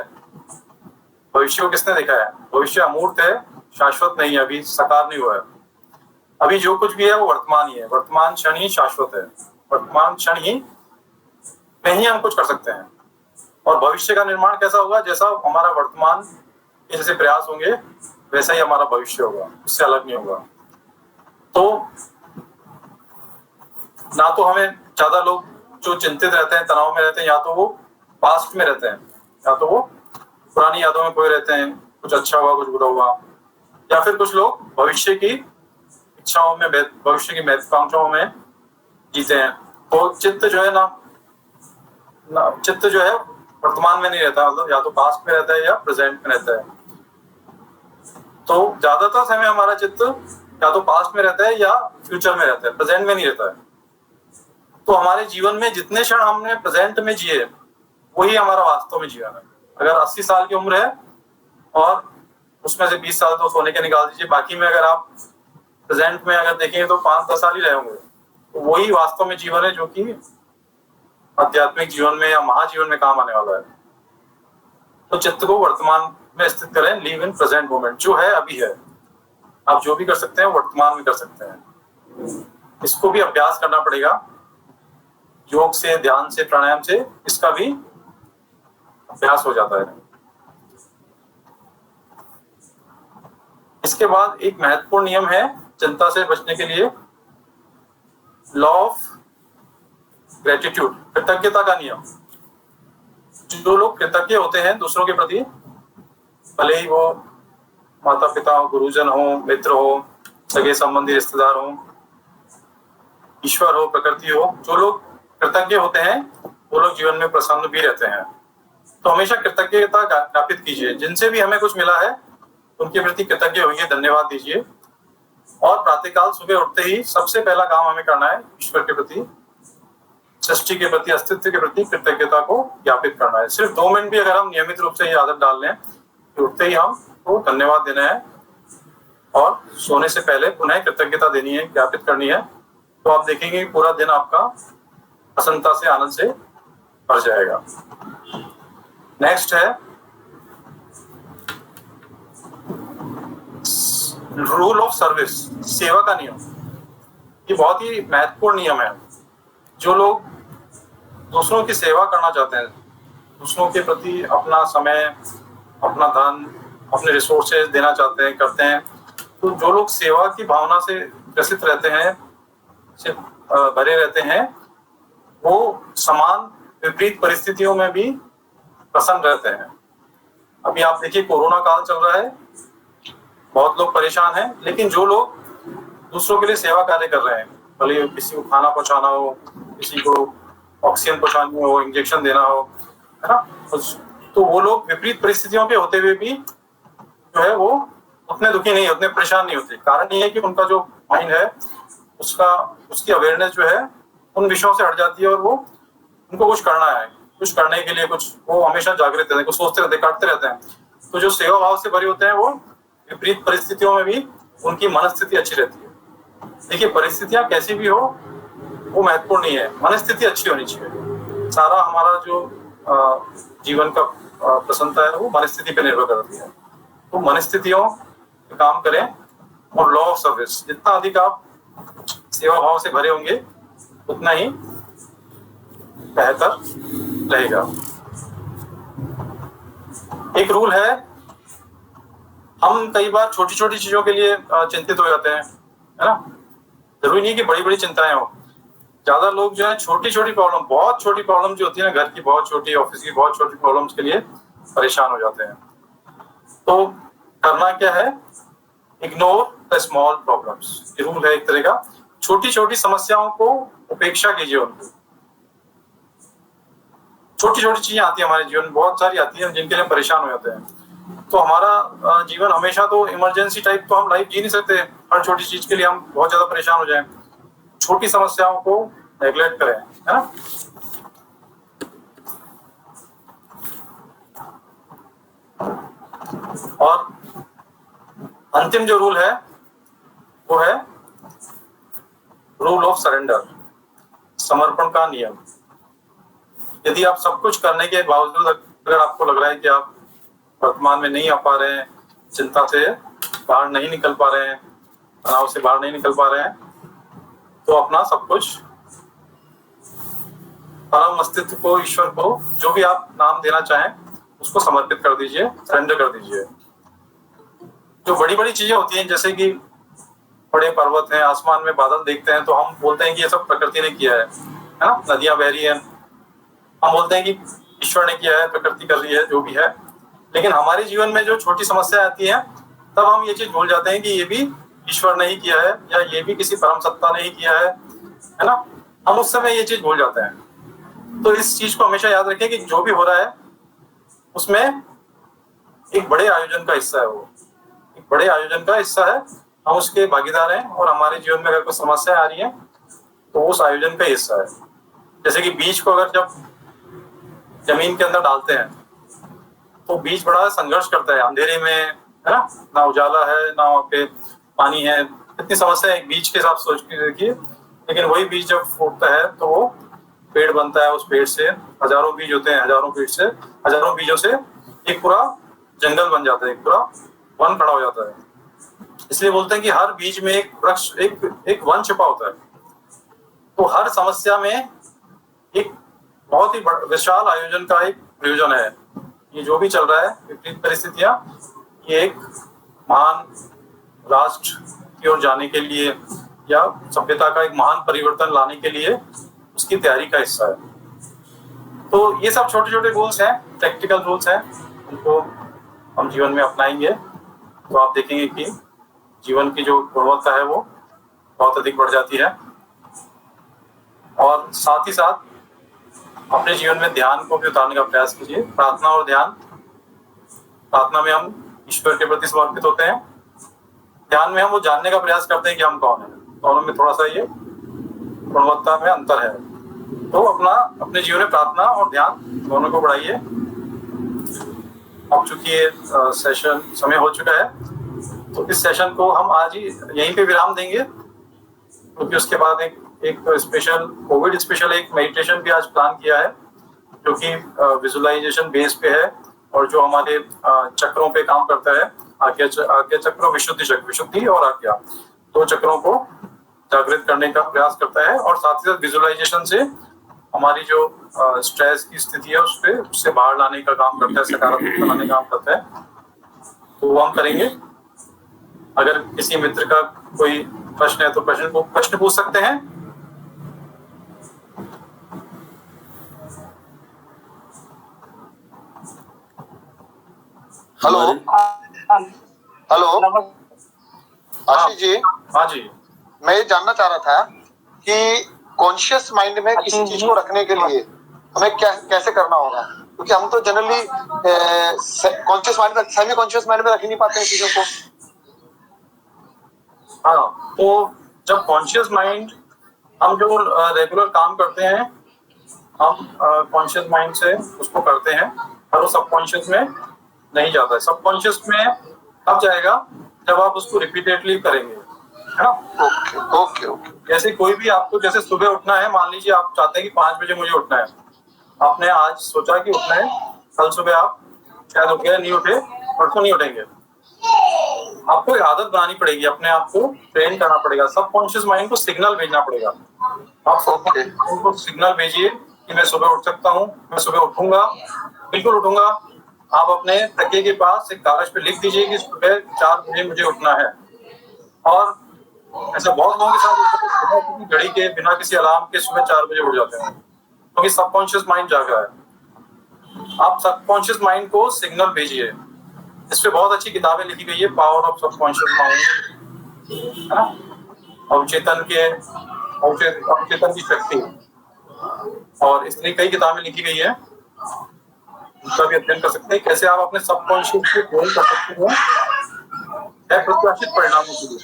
भविष्य को किसने देखा है? भविष्य अमूर्त है, शाश्वत नहीं है, अभी साकार नहीं हुआ है। अभी जो कुछ भी है वो वर्तमान ही है, वर्तमान क्षण ही शाश्वत है, वर्तमान क्षण ही में ही हम कुछ कर सकते हैं। और भविष्य का निर्माण कैसा होगा? जैसा हमारा वर्तमान के जैसे प्रयास होंगे वैसा ही हमारा भविष्य होगा, उससे अलग नहीं होगा। तो ना तो हमें, ज्यादा लोग जो चिंतित रहते हैं, तनाव में रहते हैं, या तो वो पास्ट में रहते हैं, या तो वो पुरानी यादों में खोए रहते हैं, कुछ अच्छा हुआ कुछ बुरा हुआ, या फिर कुछ लोग भविष्य की इच्छाओं में, भविष्य की महत्वाकांक्षाओं में जीते हैं। तो चित्त जो है वर्तमान में नहीं रहता, मतलब या तो पास्ट में रहता है या प्रेजेंट में रहता है। तो ज्यादातर समय हमारा चित्त या तो पास्ट में रहता है या फ्यूचर में रहता है, प्रेजेंट में नहीं रहता है। तो हमारे जीवन में जितने क्षण हमने प्रेजेंट में जिए वही हमारा वास्तव में जीवन है। अगर 80 साल की उम्र है और उसमें से 20 साल तो सोने के निकाल दीजिए, बाकी में अगर आप प्रेजेंट में अगर देखेंगे तो 5-10 साल ही रहे होंगे, तो वही वास्तव में जीवन है जो कि आध्यात्मिक जीवन में या महाजीवन में काम आने वाला है। तो चित्त को वर्तमान में स्थित करें, लिव इन प्रेजेंट मोमेंट, जो है अभी है। आप जो भी कर सकते हैं वर्तमान में कर सकते हैं। इसको भी अभ्यास करना पड़ेगा, योग से, ध्यान से, प्राणायाम से इसका भी अभ्यास हो जाता है। इसके बाद एक महत्वपूर्ण नियम है चिंता से बचने के लिए, लॉ ऑफ ग्रेटिट्यूड, कृतज्ञता का नियम। जो लोग कृतज्ञ होते हैं दूसरों के प्रति, भले ही वो माता पिता हो, गुरुजन हो, मित्र हो, सगे संबंधी रिश्तेदार हो, ईश्वर हो, प्रकृति हो, जो लोग कृतज्ञ होते हैं वो लोग जीवन में प्रसन्न भी रहते हैं। तो हमेशा कृतज्ञता ज्ञापित कीजिए। जिनसे भी हमें कुछ मिला है उनके प्रति कृतज्ञ होइए, धन्यवाद दीजिए। और प्रातःकाल सुबह उठते ही सबसे पहला काम हमें करना है ईश्वर के प्रति, सृष्टि के प्रति, अस्तित्व के प्रति कृतज्ञता को ज्ञापित करना है। सिर्फ 2 मिनट भी अगर हम नियमित रूप से ये आदत डाल लें तो उठते ही हम को धन्यवाद देना है और सोने से पहले पुनः कृतज्ञता देनी है, ज्ञापित करनी है। तो आप देखेंगे पूरा दिन आपका प्रसन्नता से, आनंद से भर जाएगा। नेक्स्ट है रूल ऑफ सर्विस, सेवा का नियम। ये बहुत ही महत्वपूर्ण नियम है। जो लोग दूसरों की सेवा करना चाहते हैं, दूसरों के प्रति अपना समय, अपना धन, अपने रिसोर्सेज देना चाहते हैं, करते हैं, तो जो लोग सेवा की भावना से ग्रसित रहते हैं, से भरे रहते हैं, वो समान विपरीत परिस्थितियों में भी प्रसन्न रहते हैं। अभी आप देखिए कोरोना काल चल रहा है, बहुत लोग परेशान हैं, लेकिन जो लोग दूसरों के लिए सेवा कार्य कर रहे हैं, भले किसी को खाना पहुंचाना हो, किसी को ऑक्सीजन पहुंचानी हो, इंजेक्शन देना हो, है ना, तो वो लोग विपरीत परिस्थितियों के होते हुए भी जो है वो उतने दुखी नहीं, उतने परेशान नहीं होते। कारण ये है कि उनका जो माइंड है उसकी अवेयरनेस जो है उन विषयों से हट जाती है, और वो उनको कुछ करना है, कुछ करने के लिए कुछ वो हमेशा जागृत रहते हैं, कुछ सोचते रहते हैं, काटते रहते हैं। तो जो सेवा भाव से भरे होते हैं वो विपरीत परिस्थितियों में भी उनकी मनस्थिति अच्छी रहती है। देखिए परिस्थितियां कैसी भी हो वो महत्वपूर्ण नहीं है, मनस्थिति अच्छी होनी चाहिए। सारा हमारा जो जीवन का प्रसन्नता है वो मनस्थिति पर निर्भर करती है। तो मनस्थितियों पे काम करें, और लॉ ऑफ सर्विस, जितना अधिक आप सेवा भाव से भरे होंगे उतना ही बेहतर रहेगा। एक रूल है, हम कई बार छोटी छोटी चीजों के लिए चिंतित हो जाते हैं, है ना। जरूरी नहीं कि बड़ी बड़ी चिंताएं हो। ज्यादा लोग जो है छोटी छोटी प्रॉब्लम, बहुत छोटी प्रॉब्लम जो होती है ना, घर की बहुत छोटी, ऑफिस की बहुत छोटी प्रॉब्लम्स के लिए परेशान हो जाते हैं। तो करना क्या है, इग्नोर द स्मॉल प्रॉब्लम्स। ये रूल है एक तरह का। छोटी छोटी समस्याओं को उपेक्षा कीजिए उनको। छोटी छोटी चीजें आती है हमारे जीवन में, बहुत सारी आती है जिनके लिए परेशान हो जाते हैं। तो हमारा जीवन हमेशा तो इमरजेंसी टाइप तो हम लाइफ जी नहीं सकते, हर छोटी चीज के लिए हम बहुत ज्यादा परेशान हो जाएं। छोटी समस्याओं को नेग्लेक्ट करें, है ना। और अंतिम जो रूल है वो है रूल ऑफ सरेंडर, समर्पण का नियम। यदि आप सब कुछ करने के बावजूद अगर आपको लग रहा है कि आप वर्तमान में नहीं आ पा रहे हैं, चिंता से बाहर नहीं निकल पा रहे हैं, तनाव से बाहर नहीं निकल पा रहे हैं, तो अपना सब कुछ परम अस्तित्व को, ईश्वर को, जो भी आप नाम देना चाहें उसको समर्पित कर दीजिए, सरेंडर कर दीजिए। जो बड़ी बड़ी चीजें होती हैं, जैसे कि बड़े पर्वत हैं, आसमान में बादल देखते हैं, तो हम बोलते हैं कि ये सब प्रकृति ने किया है ना। नदियां बह रही हैं, हम बोलते हैं कि ईश्वर ने किया है, प्रकृति कर रही है, जो भी है। लेकिन हमारे जीवन में जो छोटी समस्या आती है, तब हम ये चीज भूल जाते हैं कि ये भी ईश्वर ने ही किया है, या ये भी किसी परम सत्ता ने ही किया है ना। हम उस समय ये चीज भूल जाते हैं। तो इस चीज को हमेशा याद रखें कि जो भी हो रहा है उसमें एक बड़े आयोजन का हिस्सा है, वो एक बड़े आयोजन का हिस्सा है, हम उसके भागीदार हैं। और हमारे जीवन में अगर कोई समस्या आ रही है तो उस आयोजन का हिस्सा है। जैसे कि बीज को अगर जब जमीन के अंदर डालते हैं तो बीज बड़ा संघर्ष करता है अंधेरे में, है ना, ना उजाला है, ना वहाँ पे पानी है, इतनी समस्या है एक बीज के साथ सोच के देखिए। लेकिन वही बीज जब फूटता है तो वो पेड़ बनता है, उस पेड़ से हजारों बीज होते हैं, हजारों बीजों से एक पूरा जंगल बन जाता है, एक पूरा वन खड़ा हो जाता है। इसलिए बोलते हैं कि हर बीज में एक वृक्ष, एक वन छिपा होता है। तो हर समस्या में एक बहुत ही विशाल आयोजन का एक प्रयोजन है। ये जो भी चल रहा है, विपरीत परिस्थितियां, ये एक महान राष्ट्र की ओर जाने के लिए या सभ्यता का एक महान परिवर्तन लाने के लिए उसकी तैयारी का हिस्सा है। तो ये सब छोटे छोटे रूल्स हैं, प्रैक्टिकल रूल्स हैं, उनको हम जीवन में अपनाएंगे तो आप देखेंगे कि जीवन की जो गुणवत्ता है वो बहुत अधिक बढ़ जाती है। और साथ ही साथ अपने जीवन में ध्यान को भी उतारने का प्रयास कीजिए। प्रार्थना और ध्यान, प्रार्थना में हम ईश्वर के प्रति समर्पित होते हैं, ध्यान में हम वो जानने का प्रयास करते हैं कि हम कौन हैं। दोनों में थोड़ा सा ये गुणवत्ता में अंतर है। तो अपने जीवन में प्रार्थना और ध्यान दोनों को बढ़ाइए। अब चूंकि ये सेशन समय हो चुका है तो इस सेशन को हम आज ही यहीं पे विराम देंगे, क्योंकि उसके बाद एक स्पेशल कोविड स्पेशल एक मेडिटेशन भी आज प्लान किया है, जो कि विजुअलाइजेशन बेस पे है और जो हमारे चक्रों पे काम करता है। आज्ञा चक्र, विशुद्धि और आज्ञा, दो चक्रों को जागृत करने का प्रयास करता है। और साथ ही साथ विजुअलाइजेशन से हमारी जो स्ट्रेस की स्थिति है उससे बाहर लाने का काम करता है, सकारात्मक बनाने का काम करता है। तो वो हम करेंगे। अगर किसी मित्र का कोई प्रश्न है तो प्रश्न पूछ सकते हैं। हेलो हेलो आशीष जी, हाँ जी, मैं ये जानना चाह रहा था कि कॉन्शियस माइंड में किसी चीज को रखने के लिए हमें क्या कैसे करना होगा, क्योंकि हम तो जनरली कॉन्शियस माइंड में, सेमी कॉन्शियस माइंड में रख ही नहीं पाते हैं चीजों को। हाँ, तो जब कॉन्शियस माइंड, हम जो रेगुलर काम करते हैं, हम कॉन्शियस माइंड से उसको करते हैं और वो सबकॉन्शियस में नहीं जाता है। सबकॉन्शियस में अब जाएगा जब आप उसको रिपीटेडली करेंगे, है ना। Okay okay. जैसे कोई भी आपको, जैसे सुबह उठना है, मान लीजिए आप चाहते हैं कि 5 बजे मुझे उठना है, आपने आज सोचा कि उठना है, कल सुबह आप शायद उठ गए, नहीं उठे, परसों नहीं उठेंगे। आपको एक आदत बनानी पड़ेगी, अपने आप को ट्रेन करना पड़ेगा, सबकॉन्शियस माइंड को सिग्नल भेजना पड़ेगा। आप सबकॉन्शियस माइंड को सिग्नल भेजिए कि मैं सुबह उठ सकता हूँ, मैं सुबह उठूंगा, बिल्कुल उठूंगा। आप अपने तकिए के पास एक कागज पे लिख दीजिए कि सुबह 4 बजे मुझे उठना है। और ऐसा बहुत लोगों के साथ होता है, किसी घड़ी के बिना किसी अलार्म के सुबह 4 बजे उठ जाते हैं, क्योंकि सबकॉन्शियस माइंड जागा है। आप सबकॉन्शियस माइंड को सिग्नल भेजिए। इस पे बहुत अच्छी किताबें लिखी गई है, पावर ऑफ सबकॉन्शियस माइंड, है ना, अवचेतन की शक्ति, और इसलिए कई किताबें लिखी गई है, उसका भी अध्ययन कर सकते हैं कैसे आप अपने सबकॉन्शियस को ट्रेन कर सकते हैं अप्रत्याशित परिणामों के लिए।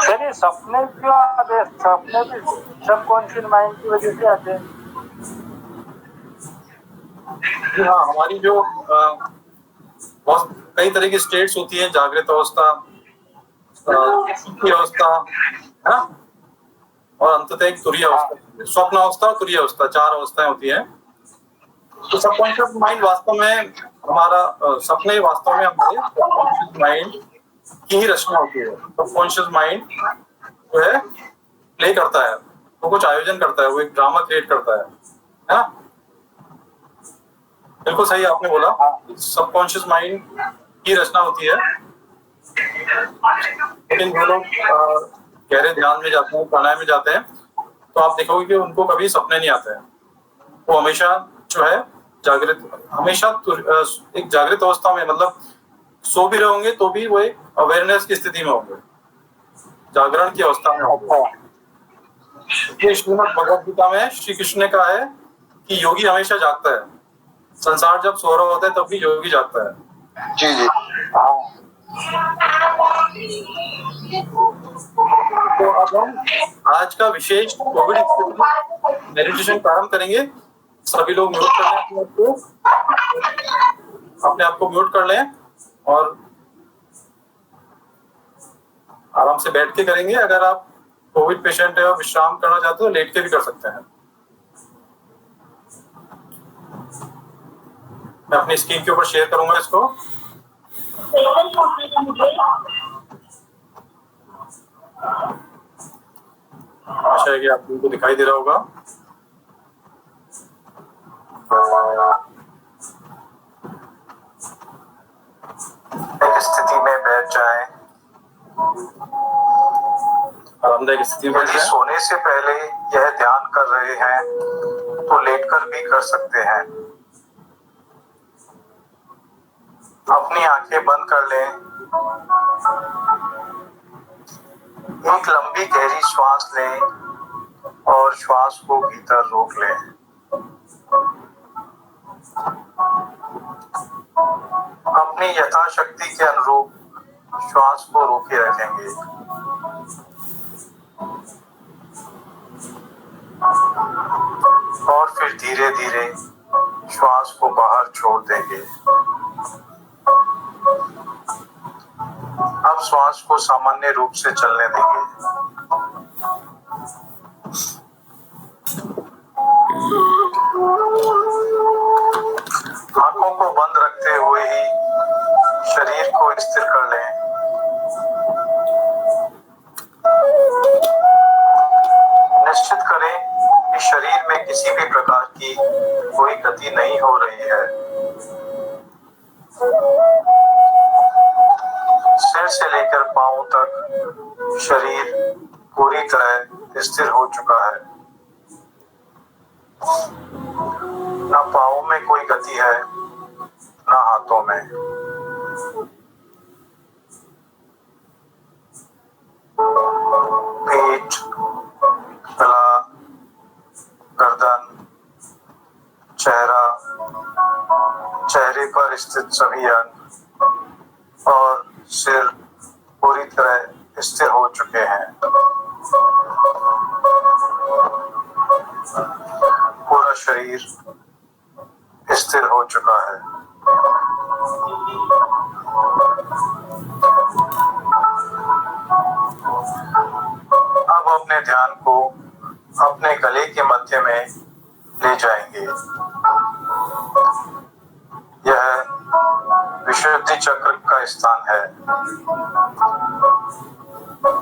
सर ये सपने क्यों आते हैं? सपने भी सबकॉन्शियस माइंड की वजह से आते हैं। हाँ, हमारी जो बहुत कई तरह की स्टेट्स होती हैं, जागृत अवस्था, सुप्ति अवस्था, है ना, और अंततः एक तुरीय अवस्था, स्वप्न अवस्था और तुरीय अवस्था, 4 अवस्थाएं होती हैं। तो सबकॉन्शियस माइंड वास्तव में हमारा सपने वास्तव में हमारे सबकॉन्शियस माइंड की ही रचना होती है। सबकॉन्शियस माइंड जो है प्ले करता है, वो कुछ आयोजन करता है, वो एक ड्रामा क्रिएट करता है ना। बिल्कुल सही आपने बोला, सबकॉन्शियस माइंड की रचना होती है। लेकिन जो लोग गहरे ध्यान में जाते हैं, प्राणायाम में जाते हैं, तो आप देखोगे कि उनको कभी सपने नहीं आते हैं। वो हमेशा जो है जागृत, हमेशा एक जागृत अवस्था में, मतलब सो भी रहोगे तो भी वो एक अवेयरनेस की स्थिति में होंगे, जागरण की अवस्था में होंगे। श्रीमद् भगवद गीता में श्री कृष्ण ने कहा है कि योगी हमेशा जागता है। संसार जब सो रहा होता है तब भी योगी जागता है। जी जी। तो अब हम आज का विशेष कोविड मेडिटेशन प्रारंभ करेंगे। सभी लोग म्यूट कर लें अपने आप को म्यूट कर लें और आराम से बैठ के करेंगे। अगर आप कोविड पेशेंट है और विश्राम करना चाहते हो तो लेट के भी कर सकते हैं। मैं अपनी स्क्रीन के ऊपर शेयर करूंगा इसको। आशा है कि आपको दिखाई दे रहा होगा। एक स्थिति में बैठ जाएं। आरामदायक स्थिति में यदि सोने से पहले यह ध्यान कर रहे हैं तो लेटकर भी कर सकते हैं। अपनी आंखें बंद कर लें। एक लंबी गहरी श्वास लें और श्वास को भीतर रोक लें। अपनी यथाशक्ति के अनुरूप श्वास को रोके रखेंगे। और फिर धीरे धीरे श्वास को बाहर छोड़ देंगे। अब श्वास को सामान्य रूप से चलने देंगे। आंखों को बंद रखते हुए ही शरीर को स्थिर कर लें। निश्चित करें कि शरीर में किसी भी प्रकार की कोई गति नहीं हो रही है। सिर से लेकर पांव तक शरीर पूरी तरह स्थिर हो चुका है। ना पाँव में कोई गति है, ना हाथों में। पीठ, गला, गर्दन, चेहरा, चेहरे पर स्थित सभी अंग और सिर पूरी तरह स्थिर हो चुके हैं। पूरा शरीर स्थिर हो चुका है। अब अपने ध्यान को अपने गले के मध्य में ले जाएंगे। यह विशुद्धि चक्र का स्थान है।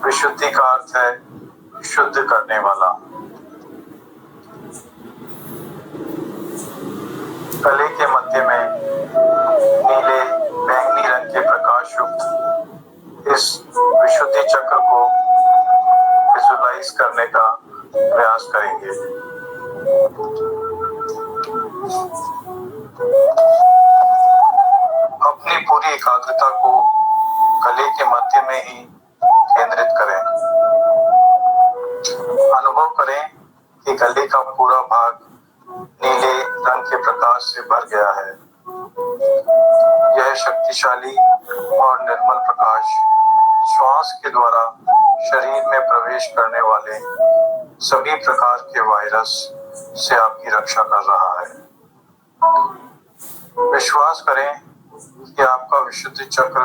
विशुद्धि का अर्थ है शुद्ध करने वाला। गले के मध्य में नीले बैंगनी रंग के प्रकाश युक्त इस विशुद्धि चक्र को विजुलाइज करने का प्रयास करेंगे। अपनी पूरी एकाग्रता को गले के मध्य में ही केंद्रित करें। अनुभव करें कि गले का पूरा भाग नीले रंग के प्रकाश से भर गया है। यह शक्तिशाली और निर्मल प्रकाश श्वास के द्वारा शरीर में प्रवेश करने वाले सभी प्रकार के वायरस से आपकी रक्षा कर रहा है। विश्वास करें कि आपका विशुद्धि चक्र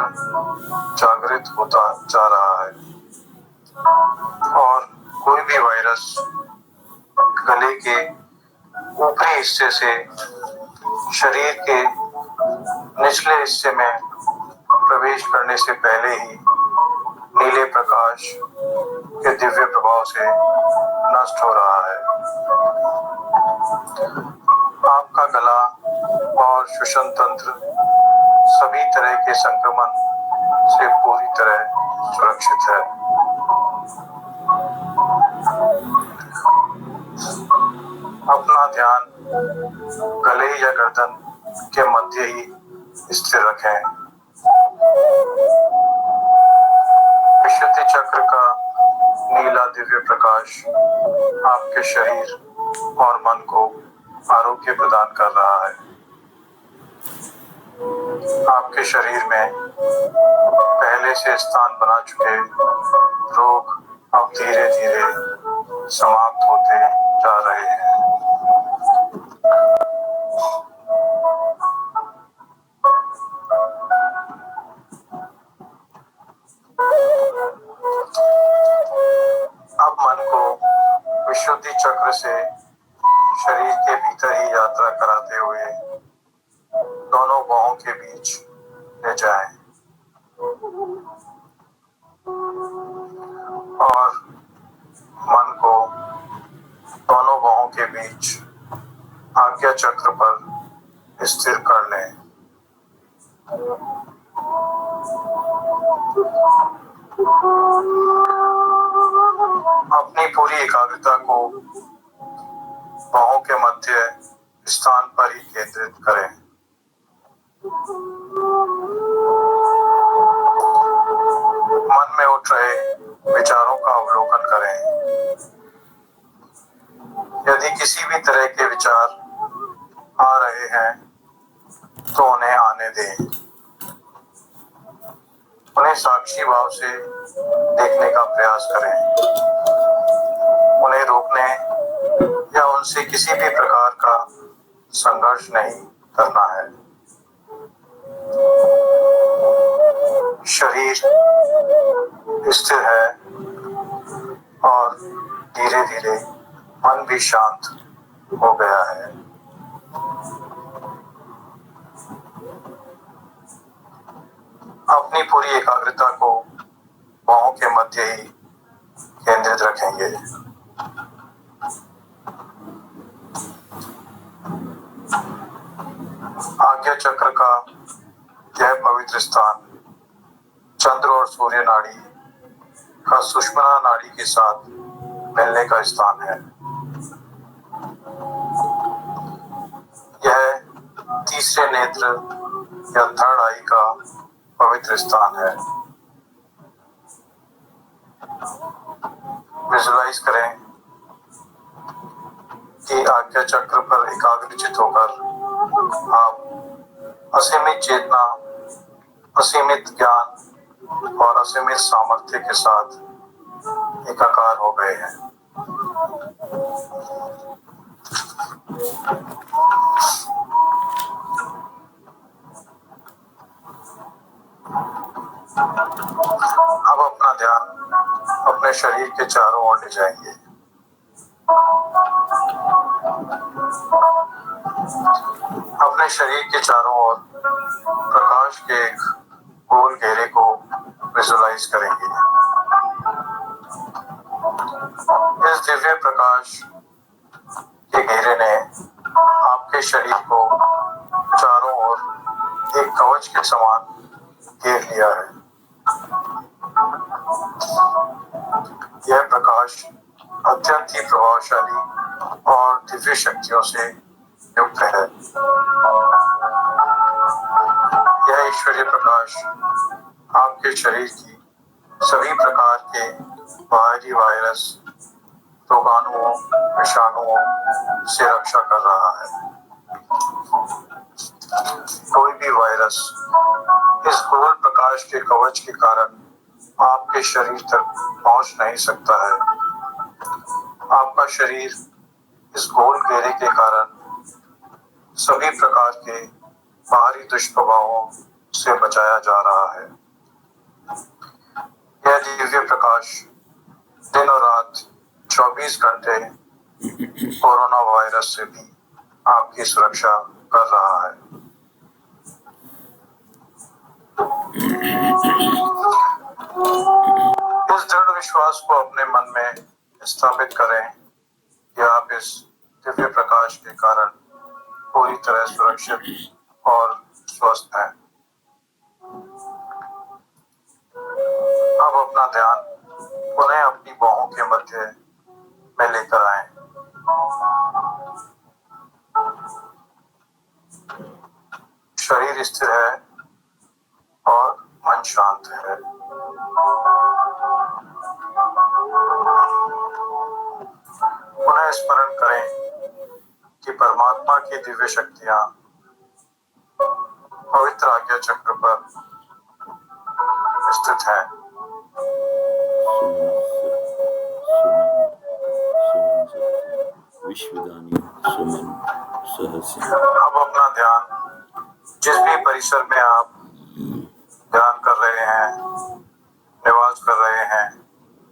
जागृत होता जा रहा है और कोई भी वायरस गले के ऊपरी हिस्से से शरीर के निचले हिस्से में प्रवेश करने से पहले ही नीले प्रकाश के दिव्य प्रभाव से नष्ट हो रहा है। आपका गला और श्वसन तंत्र सभी तरह के संक्रमण से पूरी तरह सुरक्षित है। अपना ध्यान गले या गर्दन के मध्य ही स्थिर रखें। विशुद्धि चक्र का नीला दिव्य प्रकाश आपके शरीर और मन को आरोग्य प्रदान कर रहा है। आपके शरीर में पहले से स्थान बना चुके रोग अब धीरे धीरे समाप्त होते जा रहे हैं। अब मन को विशुद्धि चक्र से शरीर के भीतर ही यात्रा कराते हुए दोनों बाहों के बीच ले जाएं और मन को दोनों बाहों के बीच आज्ञा चक्र पर स्थिर कर लें। अपनी पूरी एकाग्रता को बाहों के मध्य स्थान पर ही केंद्रित करें। मन में उठ रहे विचारों का अवलोकन करें। यदि किसी भी तरह के विचार आ रहे हैं तो उन्हें आने दें। उन्हें साक्षी भाव से देखने का प्रयास करें। उन्हें रोकने या उनसे किसी भी प्रकार का संघर्ष नहीं करना है। शरीर स्थिर है और धीरे धीरे मन भी शांत हो गया है। अपनी पूरी एकाग्रता को बाहों के मध्य ही केंद्रित रखेंगे। आज्ञा चक्र का यह पवित्र स्थान चंद्र और सूर्य नाड़ी का सुषुम्ना नाड़ी के साथ मिलने का स्थान है। तीसरे नेत्र या थर्ड आई का पवित्र स्थान है। विजुलाइज करें कि आज्ञा चक्र पर एकाग्रचित होकर आप असीमित चेतना, असीमित ज्ञान और असीमित सामर्थ्य के साथ एकाकार हो गए हैं। अब अपना ध्यान अपने शरीर के चारों ओर ले जाएंगे। अपने शरीर के चारों ओर प्रकाश के एक गोल घेरे को विजुलाइज करेंगे। इस दिव्य प्रकाश के घेरे ने आपके शरीर को चारों ओर एक कवच के समान घेर लिया है। यह प्रकाश अत्यंत ही प्रभावशाली और दिव्य शक्तियों से युक्त है। यह ईश्वरीय प्रकाश आपके शरीर की सभी प्रकार के बाहरी वायरस, रोगाणुओं, विषाणुओं से रक्षा कर रहा है। कोई भी वायरस इस गोल प्रकाश के कवच के कारण आपके शरीर तक पहुंच नहीं सकता है। आपका शरीर इस गोल घेरे के कारण सभी प्रकार के बाहरी दुष्प्रभावों से बचाया जा रहा है। यह दिव्य प्रकाश दिन और रात 24 घंटे कोरोना वायरस से भी आपकी सुरक्षा कर रहा है। इस दृढ़ विश्वास को अपने मन में स्थापित करें कि आप इस दिव्य प्रकाश के कारण पूरी तरह सुरक्षित और स्वस्थ हैं। अब अपना ध्यान पुनः अपनी बाहों के मध्य में लेकर आए। शरीर स्थिर है और मन शांत है। पुनः स्मरण करें कि परमात्मा की दिव्य शक्तियां पवित्र आज्ञा चक्र पर स्थित है। अब अपना ध्यान जिस भी परिसर में आप ध्यान कर रहे हैं, निवास कर रहे हैं,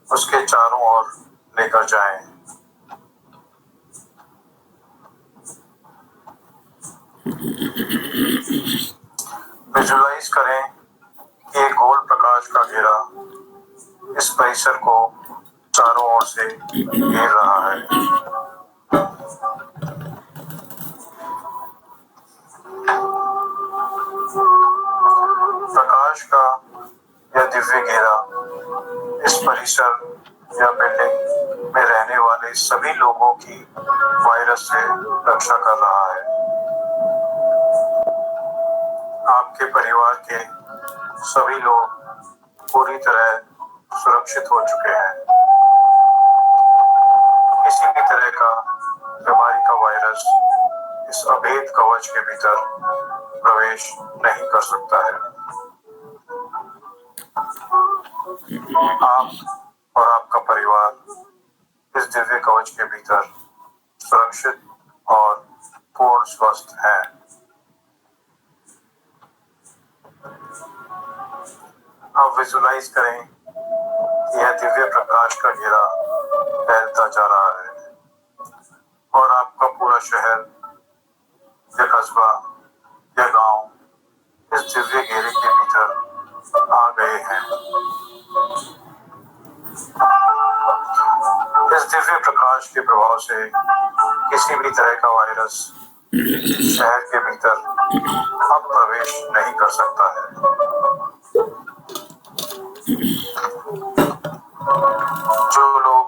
उसके चारों ओर लेकर जाएं। विजुलाइज करें कि एक गोल प्रकाश का घेरा इस परिसर को चारों ओर से घेर रहा है। प्रकाश का यह दिव्य घेरा इस परिसर या बिल्डिंग में रहने वाले सभी लोगों की वायरस से रक्षा कर रहा है। आपके परिवार के सभी लोग पूरी तरह सुरक्षित हो चुके हैं। किसी भी तरह का बीमारी का वायरस इस अभेद कवच के भीतर प्रवेश नहीं कर सकता है। आप और आपका परिवार इस दिव्य कवच के भीतर सुरक्षित और पूर्ण स्वस्थ हैं। आप विजुलाइज करें कि यह दिव्य प्रकाश का घेरा फैलता जा रहा है और आपका पूरा शहर या कस्बा या गांव इस दिव्य घेरे के भीतर आ गए हैं। इस दिव्य प्रकाश के प्रभाव से किसी भी तरह का वायरस शहर के भीतर अब प्रवेश नहीं कर सकता है। जो लोग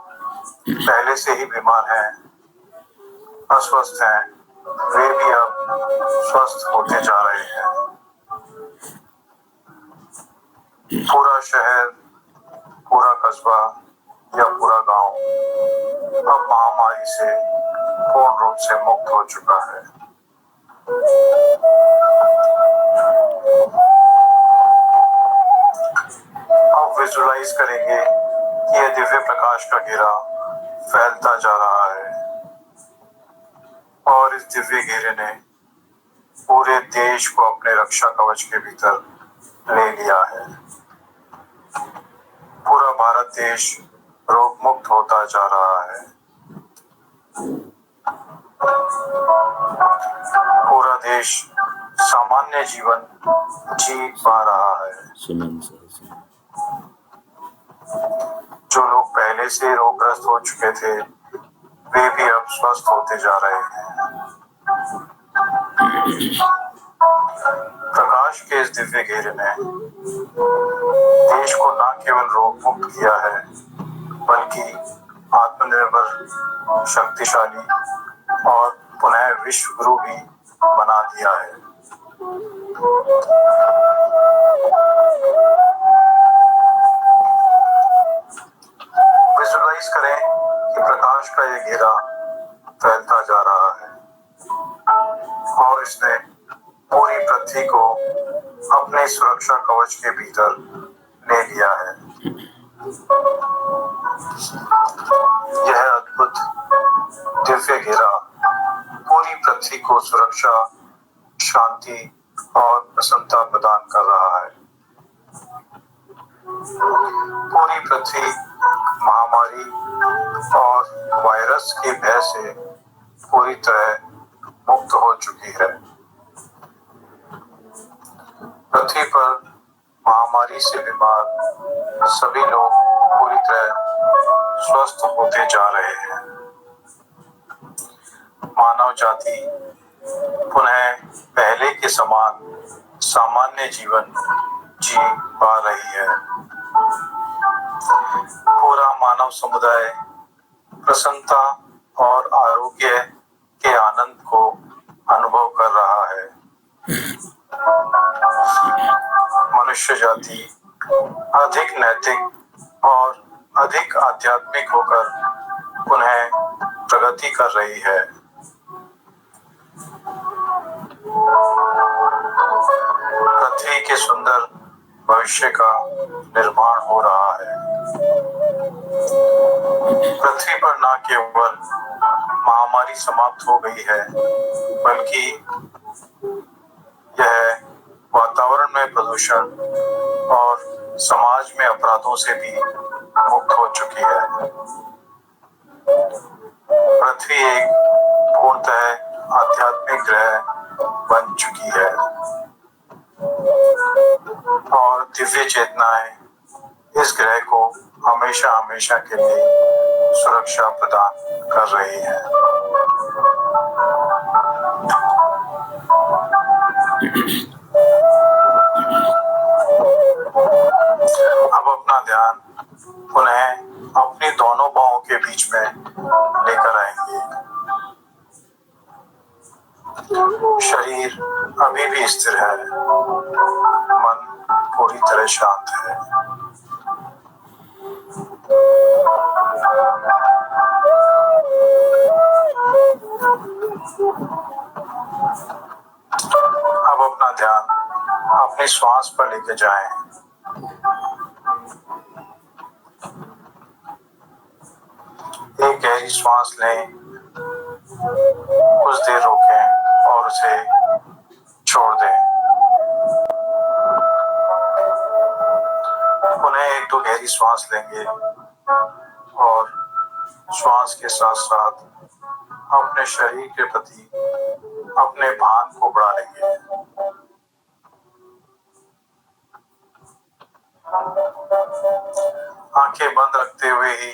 पहले से ही बीमार हैं, अस्वस्थ हैं, वे भी अब स्वस्थ होते जा रहे हैं। पूरा शहर, पूरा कस्बा या पूरा गांव अब महामारी से पूर्ण रूप से मुक्त हो चुका है। अब विजुलाइज करेंगे कि यह दिव्य प्रकाश का घेरा फैलता जा रहा है और इस दिव्य घेरे ने पूरे देश को अपने रक्षा कवच के भीतर ले लिया है। पूरा भारत देश रोग मुक्त होता जा रहा है। पूरा देश सामान्य जीवन जी पा रहा है। जो लोग पहले से रोगग्रस्त हो चुके थे वे भी अब स्वस्थ होते जा रहे हैं। प्रकाश के इस दिव्य घेरे ने देश को न केवल रोग मुक्त किया है बल्कि आत्मनिर्भर, शक्तिशाली और पुनः विश्व गुरु भी बना दिया है। विजुलाइज करें कि प्रकाश का यह घेरा फैलता जा रहा है और इसने पूरी पृथ्वी को अपने सुरक्षा कवच के भीतर ले लिया है। यह अद्भुत दिव्य घेरा पूरी पृथ्वी को सुरक्षा, शांति और प्रसन्नता प्रदान कर रहा है। पूरी पृथ्वी महामारी और वायरस के भय से पूरी तरह मुक्त हो चुकी है। पृथ्वी पर महामारी से बीमार सभी लोग पूरी तरह स्वस्थ होते जा रहे हैं। मानव जाति पुनः पहले के समान सामान्य जीवन जी पा रही है। पूरा मानव समुदाय प्रसन्नता और आरोग्य के आनंद को अनुभव कर रहा है। मनुष्य जाति अधिक नैतिक और अधिक आध्यात्मिक होकर पुनः प्रगति कर रही है। पृथ्वी के सुंदर भविष्य का निर्माण हो रहा है। पृथ्वी पर न केवल महामारी समाप्त हो गई है बल्कि यह वातावरण में प्रदूषण और समाज में अपराधों से भी मुक्त हो चुकी है। पृथ्वी एक पूर्णतः आध्यात्मिक ग्रह बन चुकी है और दिव्य चेतनाएं इस ग्रह को हमेशा हमेशा के लिए सुरक्षा प्रदान कर रही है। अब अपना ध्यान पुनः अपनी दोनों बाहों के बीच में लेकर आएंगे। शरीर अभी भी स्थिर है, मन पूरी तरह शांत है। अब अपना ध्यान अपने श्वास पर लेके जाएं। एक गहरी श्वास लें, कुछ देर रोकें और उसे छोड़ दें। पुनः एक दो गहरी श्वास लेंगे और श्वास के साथ साथ अपने शरीर के प्रति अपने भान को बढ़ाएंगे। आंखें बंद रखते हुए ही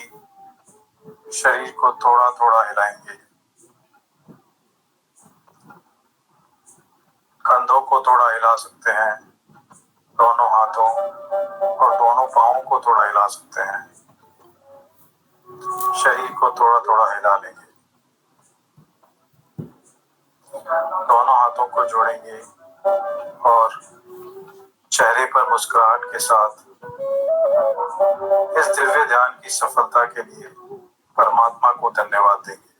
शरीर को थोड़ा थोड़ा हिलाएंगे। कंधों को थोड़ा हिला सकते हैं, दोनों हाथों और दोनों पांवों को थोड़ा हिला सकते हैं। शरीर को थोड़ा थोड़ा हिला लेंगे। दोनों हाथों को जोड़ेंगे और चेहरे पर मुस्कुराहट के साथ इस दिव्य ध्यान की सफलता के लिए परमात्मा को धन्यवाद देंगे।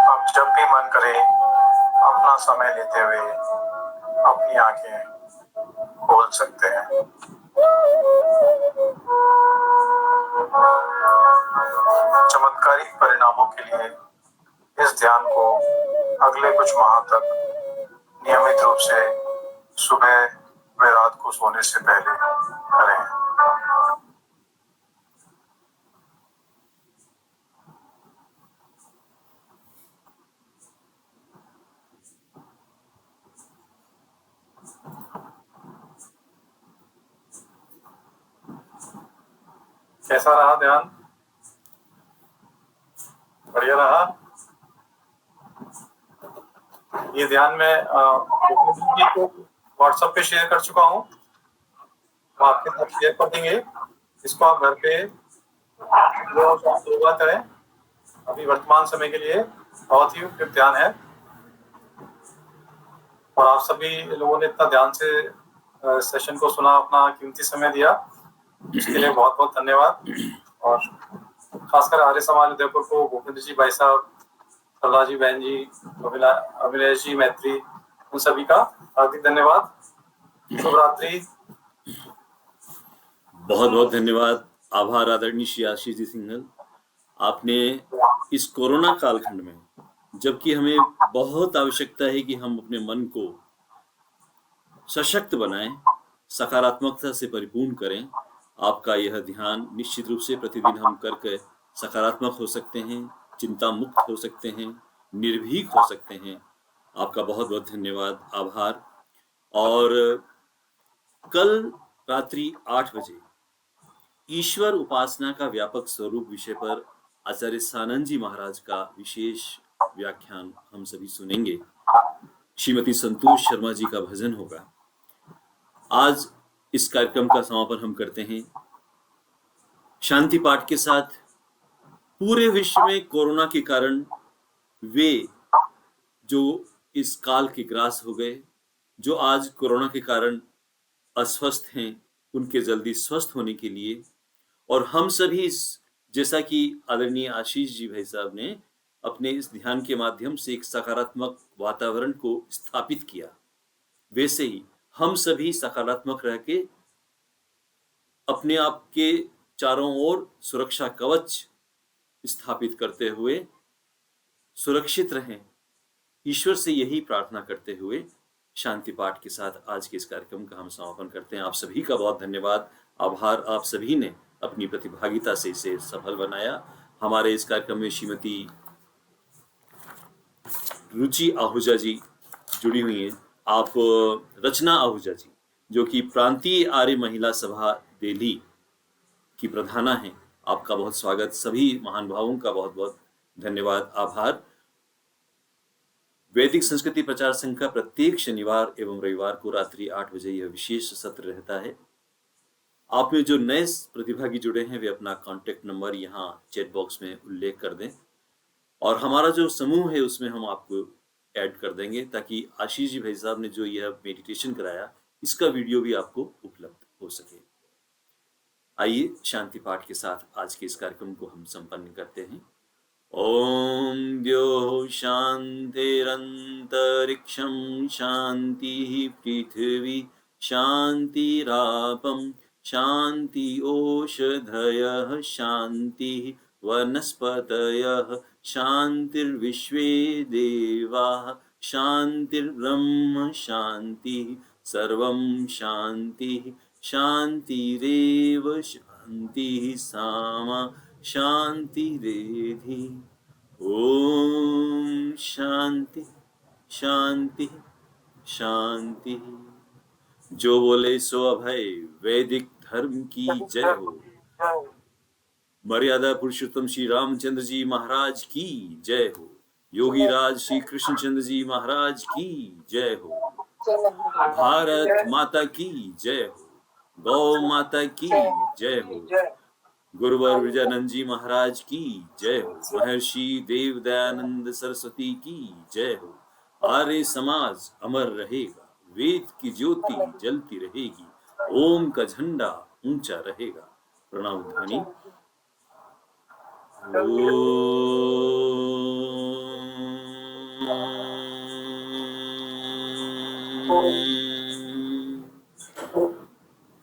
अब जब भी मन करे अपना समय लेते हुए अपनी आंखें खोल सकते हैं। चमत्कारिक परिणामों के लिए इस ध्यान को अगले कुछ माह तक नियमित रूप से सुबह व रात को सोने से पहले करें। कैसा रहा ध्यान? बढ़िया रहा। ये ध्यान मैं व्हाट्सएप पे शेयर कर चुका हूँ, हम आपके साथ शेयर कर देंगे। इसको आप घर पे दो करें। अभी वर्तमान समय के लिए बहुत ही उपयुक्त ध्यान है और आप सभी लोगों ने इतना ध्यान से सेशन को सुना, अपना कीमती समय दिया, इसके लिए बहुत बहुत धन्यवाद। और खासकर आर्य समाज उदयपुर को भूपेंद्र जी भाई साहब, सल्ला जी बहन जी, अभिलेष जी मैत्री, उन सभी का हार्दिक धन्यवाद। शुभ रात्रि। बहुत बहुत धन्यवाद, आभार आदरणीय श्री आशीष जी सिंघल। आपने इस कोरोना कालखंड में, जबकि हमें बहुत आवश्यकता है कि हम अपने मन को सशक्त बनाएं, सकारात्मकता से परिपूर्ण करें, आपका यह ध्यान निश्चित रूप से प्रतिदिन हम करके सकारात्मक हो सकते हैं, चिंता मुक्त हो सकते हैं, निर्भीक हो सकते हैं। आपका बहुत बहुत धन्यवाद, आभार। और कल रात्रि 8 बजे ईश्वर उपासना का व्यापक स्वरूप विषय पर आचार्य सानंद जी महाराज का विशेष व्याख्यान हम सभी सुनेंगे। श्रीमती संतोष शर्मा जी का भजन होगा। आज इस कार्यक्रम का समापन हम करते हैं शांति पाठ के साथ। पूरे विश्व में कोरोना के कारण वे जो इस काल के ग्रास हो गए, जो आज कोरोना के कारण अस्वस्थ हैं, उनके जल्दी स्वस्थ होने के लिए, और हम सभी जैसा कि आदरणीय आशीष जी भाई साहब ने अपने इस ध्यान के माध्यम से एक सकारात्मक वातावरण को स्थापित किया, वैसे ही हम सभी सकारात्मक रह के अपने आप के चारों ओर सुरक्षा कवच स्थापित करते हुए सुरक्षित रहें। ईश्वर से यही प्रार्थना करते हुए शांति पाठ के साथ आज के इस कार्यक्रम का हम समापन करते हैं। आप सभी का बहुत धन्यवाद, आभार। आप सभी ने अपनी प्रतिभागिता से इसे सफल बनाया। हमारे इस कार्यक्रम में श्रीमती रुचि आहूजा जी जुड़ी हुई हैं। आप रचना आहूजा जी, जो कि प्रांतीय आर्य महिला सभा दिल्ली की प्रधाना हैं, आपका बहुत स्वागत। सभी महानुभावों का बहुत बहुत धन्यवाद, आभार। वैदिक संस्कृति प्रचार संघ का प्रत्येक शनिवार एवं रविवार को रात्रि 8 बजे यह विशेष सत्र रहता है। आप में जो नए प्रतिभागी जुड़े हैं वे अपना कॉन्टेक्ट नंबर यहाँ चैट बॉक्स में उल्लेख कर दें और हमारा जो समूह है उसमें हम आपको ऐड कर देंगे, ताकि आशीष जी भाई साहब ने जो यह मेडिटेशन कराया इसका वीडियो भी आपको उपलब्ध हो सके। आइए शांति पाठ के साथ आज के इस कार्यक्रम को हम संपन्न करते हैं। ओम द्यो शांतिरंतरिक्षं शांति पृथ्वी शांतिरापं शांति ओषधयः शांति वनस्पतयः शांतिर्विश्वे देवाः शांतिर्ब्रह्म शांति सर्वं शांति शांतिरेव शांति सामा शांतिरेधि। ओम शांति शांति शांति। जो बोले सो अभय। वैदिक धर्म की जय हो। मर्यादा पुरुषोत्तम श्री रामचंद्र जी महाराज की जय हो। योगी राज श्री कृष्णचंद्र जी महाराज की जय हो। भारत माता की जय हो। गौ माता की जय हो। गुरुवर विजयानंद जी महाराज की जय हो। महर्षि देव दयानंद सरस्वती की जय हो। आर्य समाज अमर रहेगा, वेद की ज्योति जलती रहेगी, ओम का झंडा ऊंचा रहेगा। प्रणाम ध्वनि।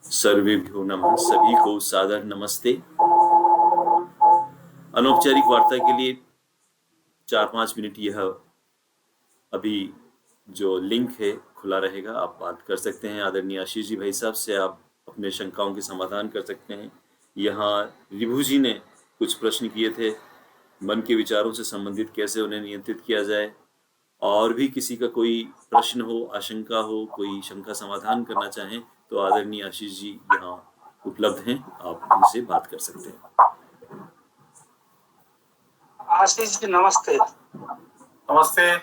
सर्वेभ्यो नमः। सभी को सादर नमस्ते। अनौपचारिक वार्ता के लिए 4-5 मिनट यह अभी जो लिंक है खुला रहेगा, आप बात कर सकते हैं। आदरणीय आशीष जी भाई साहब से आप अपने शंकाओं के समाधान कर सकते हैं। यहाँ रिभु जी ने कुछ प्रश्न किए थे, मन के विचारों से संबंधित, कैसे उन्हें नियंत्रित किया जाए। और भी किसी का कोई प्रश्न हो, आशंका हो, कोई शंका समाधान करना चाहें तो आदरणीय आशीष जी यहाँ उपलब्ध हैं, आप उनसे बात कर सकते हैं। आशीष जी नमस्ते। नमस्ते।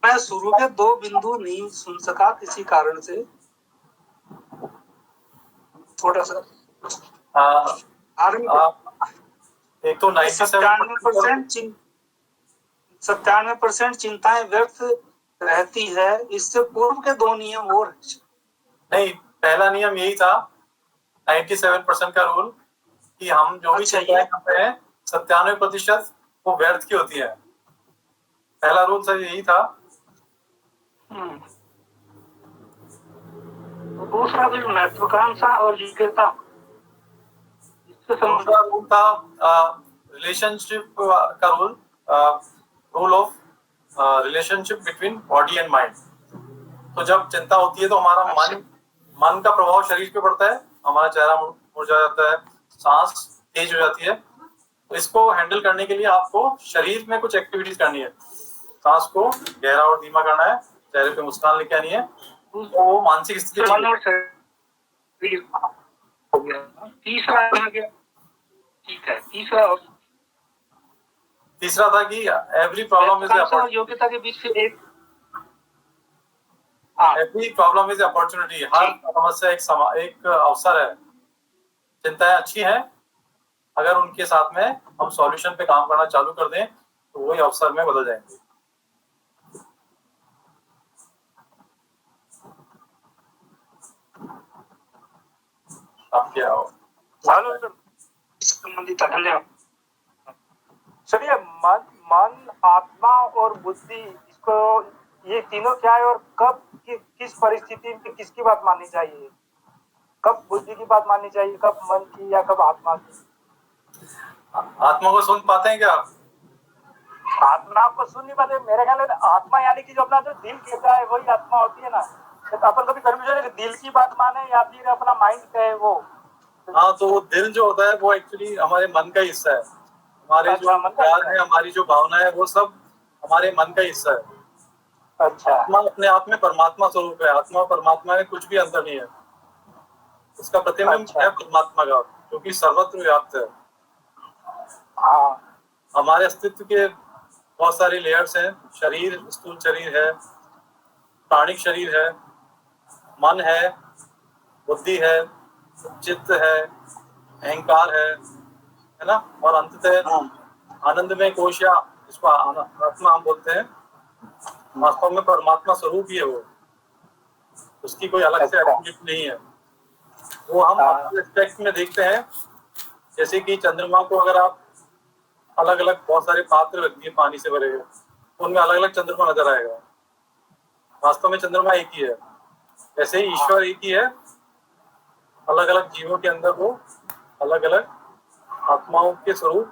मैं शुरू के 2 बिंदु नहीं सुन सका किसी कारण से, थोड़ा सा एक तो 97% चिंताएं व्यर्थ रहती है। इससे पूर्व के 2 नियम और नहीं, पहला नियम यही था 97% का रूल कि हम जो भी चिंताएं करते हैं 97% वो व्यर्थ की होती है। पहला रूल सर यही था। दूसरा भी महत्वाकांक्षा और योग्यता, दूसरा रूल था रिलेशनशिप का rule, rule of relationship between body and mind. तो जब चिंता होती है तो हमारा मन का प्रभाव शरीर पे पड़ता है, हमारा चेहरा मुरझा जाता है, सांस तेज हो जाती है। तो इसको हैंडल करने के लिए आपको शरीर में कुछ एक्टिविटीज करनी है। सांस को गहरा और धीमा करना है, चेहरे पे मुस्कान लेके आनी है, तो वो मानसिक स्थिति। तीसरा ठीक है, तीसरा था कि एवरी प्रॉब्लम इज योग्यता के बीच से एवरी प्रॉब्लम इज अपॉर्चुनिटी। हर समस्या एक अवसर है। चिंताएं अच्छी हैं, अगर उनके साथ में हम सॉल्यूशन पे काम करना चालू कर दें तो वही अवसर में बदल जाएंगे। आप क्या हो? संबंधित धन्यवाद। चलिए, मन, आत्मा और बुद्धि, इसको ये तीनों क्या है और कब किस परिस्थिति में किसकी बात माननी चाहिए? कब बुद्धि की बात माननी चाहिए, कब मन की या कब आत्मा की? आत्मा को सुन पाते हैं क्या आप? आत्मा को सुन नहीं पाते। मेरे ख्याल में आत्मा यानी कि जो अपना जो दिल कहता है वही आत्मा होती है ना। तो अपन कभी कन्फ्यूजन है कि दिल की बात माने या फिर अपना माइंड कहे वो। हाँ, तो वो दिल जो होता है वो एक्चुअली हमारे मन का हिस्सा है। हमारे जो विचार है, हमारी जो भावना है, वो सब हमारे मन का हिस्सा है। अच्छा। आत्मा अपने आप में परमात्मा स्वरूप है। आत्मा और परमात्मा में कुछ भी अंतर नहीं है। उसका प्रतिबिंब है परमात्मा का, जो कि सर्वत्र व्याप्त है। हमारे अस्तित्व के बहुत सारे लेयर्स हैं। शरीर, स्थूल शरीर है, प्राणिक शरीर है, मन है, बुद्धि है, चित्त है, अहंकार है ना, और अंततः आनंदमय कोश या इसको आत्मा हम बोलते हैं। वास्तव में परमात्मा स्वरूप ही है वो, उसकी कोई अलग से एट्रिब्यूट नहीं है। वो हम एस्पेक्ट में देखते हैं, जैसे कि चंद्रमा को अगर आप अलग अलग बहुत सारे पात्र रख दिए पानी से भरे हुए, उनमें अलग अलग चंद्रमा नजर आएगा। वास्तव में चंद्रमा एक ही है। ऐसे ही ईश्वर एक ही है, अलग अलग जीवों के अंदर वो अलग अलग आत्माओं के स्वरूप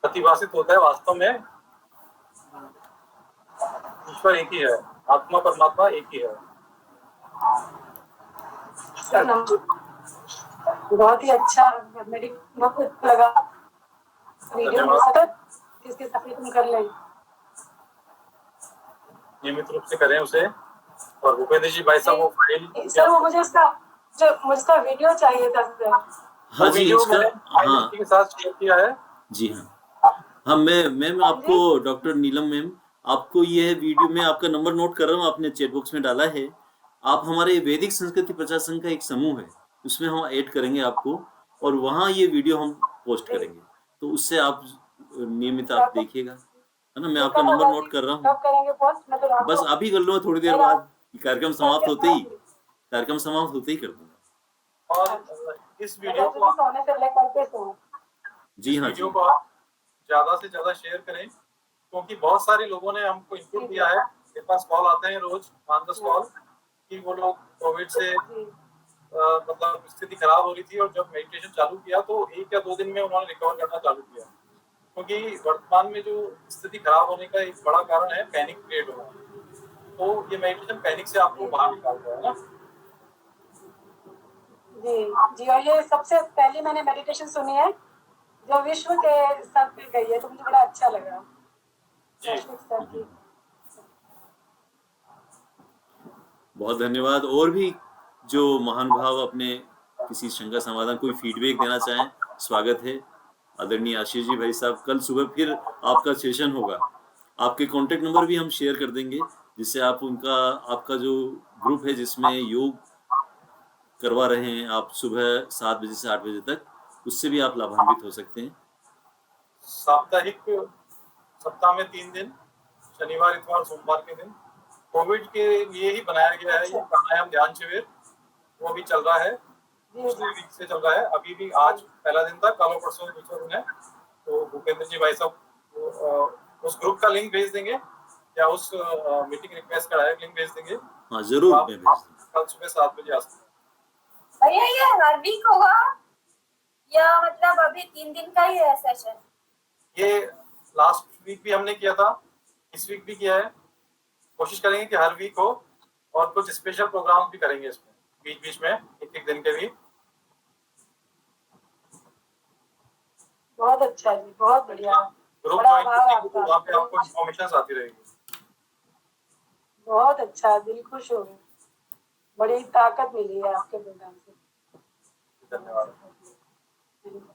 प्रतिभाषित होता है। वास्तव में ईश्वर एक ही है, आत्मा परमात्मा एक ही है। बहुत ही अच्छा, मेरी बहुत अच्छा लगा वीडियो। किसके साथ तुम कर ले, नियमित रूप से करें उसे। और भूपेंद्र जी भाई साहब वो फाइल सर, वो मुझे उसका वीडियो चाहिए था सर। हाँ जी, इसका हाँ के साथ शेयर किया है। जी हाँ, मैम आपको डॉक्टर नीलम मैम, आपको ये वीडियो में आपका नंबर नोट कर रहा हूँ, आपने चैट बॉक्स में डाला है। आप हमारे वैदिक संस्कृति प्रचार संघ का एक समूह है, उसमें हम ऐड करेंगे आपको, और वहाँ ये वीडियो हम पोस्ट करेंगे, तो उससे आप नियमित आप देखिएगा, है ना। मैं आपका नंबर नोट कर रहा हूँ, कब करेंगे पोस्ट? मैं तो रात बस को अभी कर लो, थोड़ी देर बाद कार्यक्रम समाप्त होते ही कर दूंगा। और इस वीडियो को सोने से लेकर के सो जी हाँ, वीडियो को आप ज्यादा से ज्यादा शेयर करें, क्योंकि बहुत सारे लोगों ने हमको इनपुट दिया है, मेरे पास कॉल आते हैं रोज 5-10 कॉल, कि वो लोग कोविड से मतलब स्थिति खराब हो रही थी, और जब मेडिटेशन चालू किया तो 1 या 2 दिन में उन्होंने रिकवर करना चालू किया, क्योंकि वर्तमान में जो स्थिति खराब होने का एक बड़ा कारण है पैनिक क्रिएट होना। तो ये मेडिटेशन पैनिक से आपको बाहर निकालता है ना। जी जी। और ये सबसे पहली मैंने मेडिटेशन सुनी है जो विश्व के स्तर पे गई है, तो मुझे बड़ा अच्छा लगा। वैश्विक स्तर की। बहुत धन्यवाद। और भी जो महान भाव अपने किसी शंका समाधान, कोई फीडबैक देना चाहें, स्वागत है। आदरणीय आशीष जी भाई साहब, कल सुबह फिर आपका सेशन होगा, आपके कॉन्टेक्ट नंबर भी हम शेयर कर देंगे, जिससे आप आपका जो ग्रुप है जिसमें योग करवा रहे हैं आप सुबह 7 बजे से 8 बजे तक, उससे भी आप लाभान्वित हो सकते हैं। साप्ताहिक सप्ताह में 3 दिन, शनिवार, इतवार, सोमवार के दिन कोविड के लिए ही बनाया गया है। ये प्राणायाम ध्यान शिविर वो भी चल रहा है, पिछले वीक से चल रहा है। अभी भी आज पहला दिन था, कल और परसों दूसरा दिन है। तो भूपेंद्र जी भाई साहब उस ग्रुप का लिंक भेज देंगे, या उस मीटिंग रिक्वेस्ट का डायरेक्ट लिंक भेज देंगे। हाँ जरूर, मैं भेज दूंगा। कल सुबह 7 बजे आ सकते हैं। भैया ये हर वीक होगा या मतलब अभी 3 दिन का ही है सेशन? ये लास्ट वीक भी हमने किया था, इस वीक भी किया है। कोशिश करेंगे कि हर वीक हो, और कुछ स्पेशल प्रोग्राम भी करेंगे इसमें बीच बीच में, एक दिन के भी। बहुत अच्छा जी, बहुत बढ़िया। ग्रुप बड़ा ज्वाइन आभार करेंगे तो आपका। वहाँ पे आपको इन्फॉर्मेशन आती रहेगी। बहुत अच्छा, दिल खुश हो गया। बड़ी ताकत मिली है आपके प्रोग्राम से। धन्यवाद।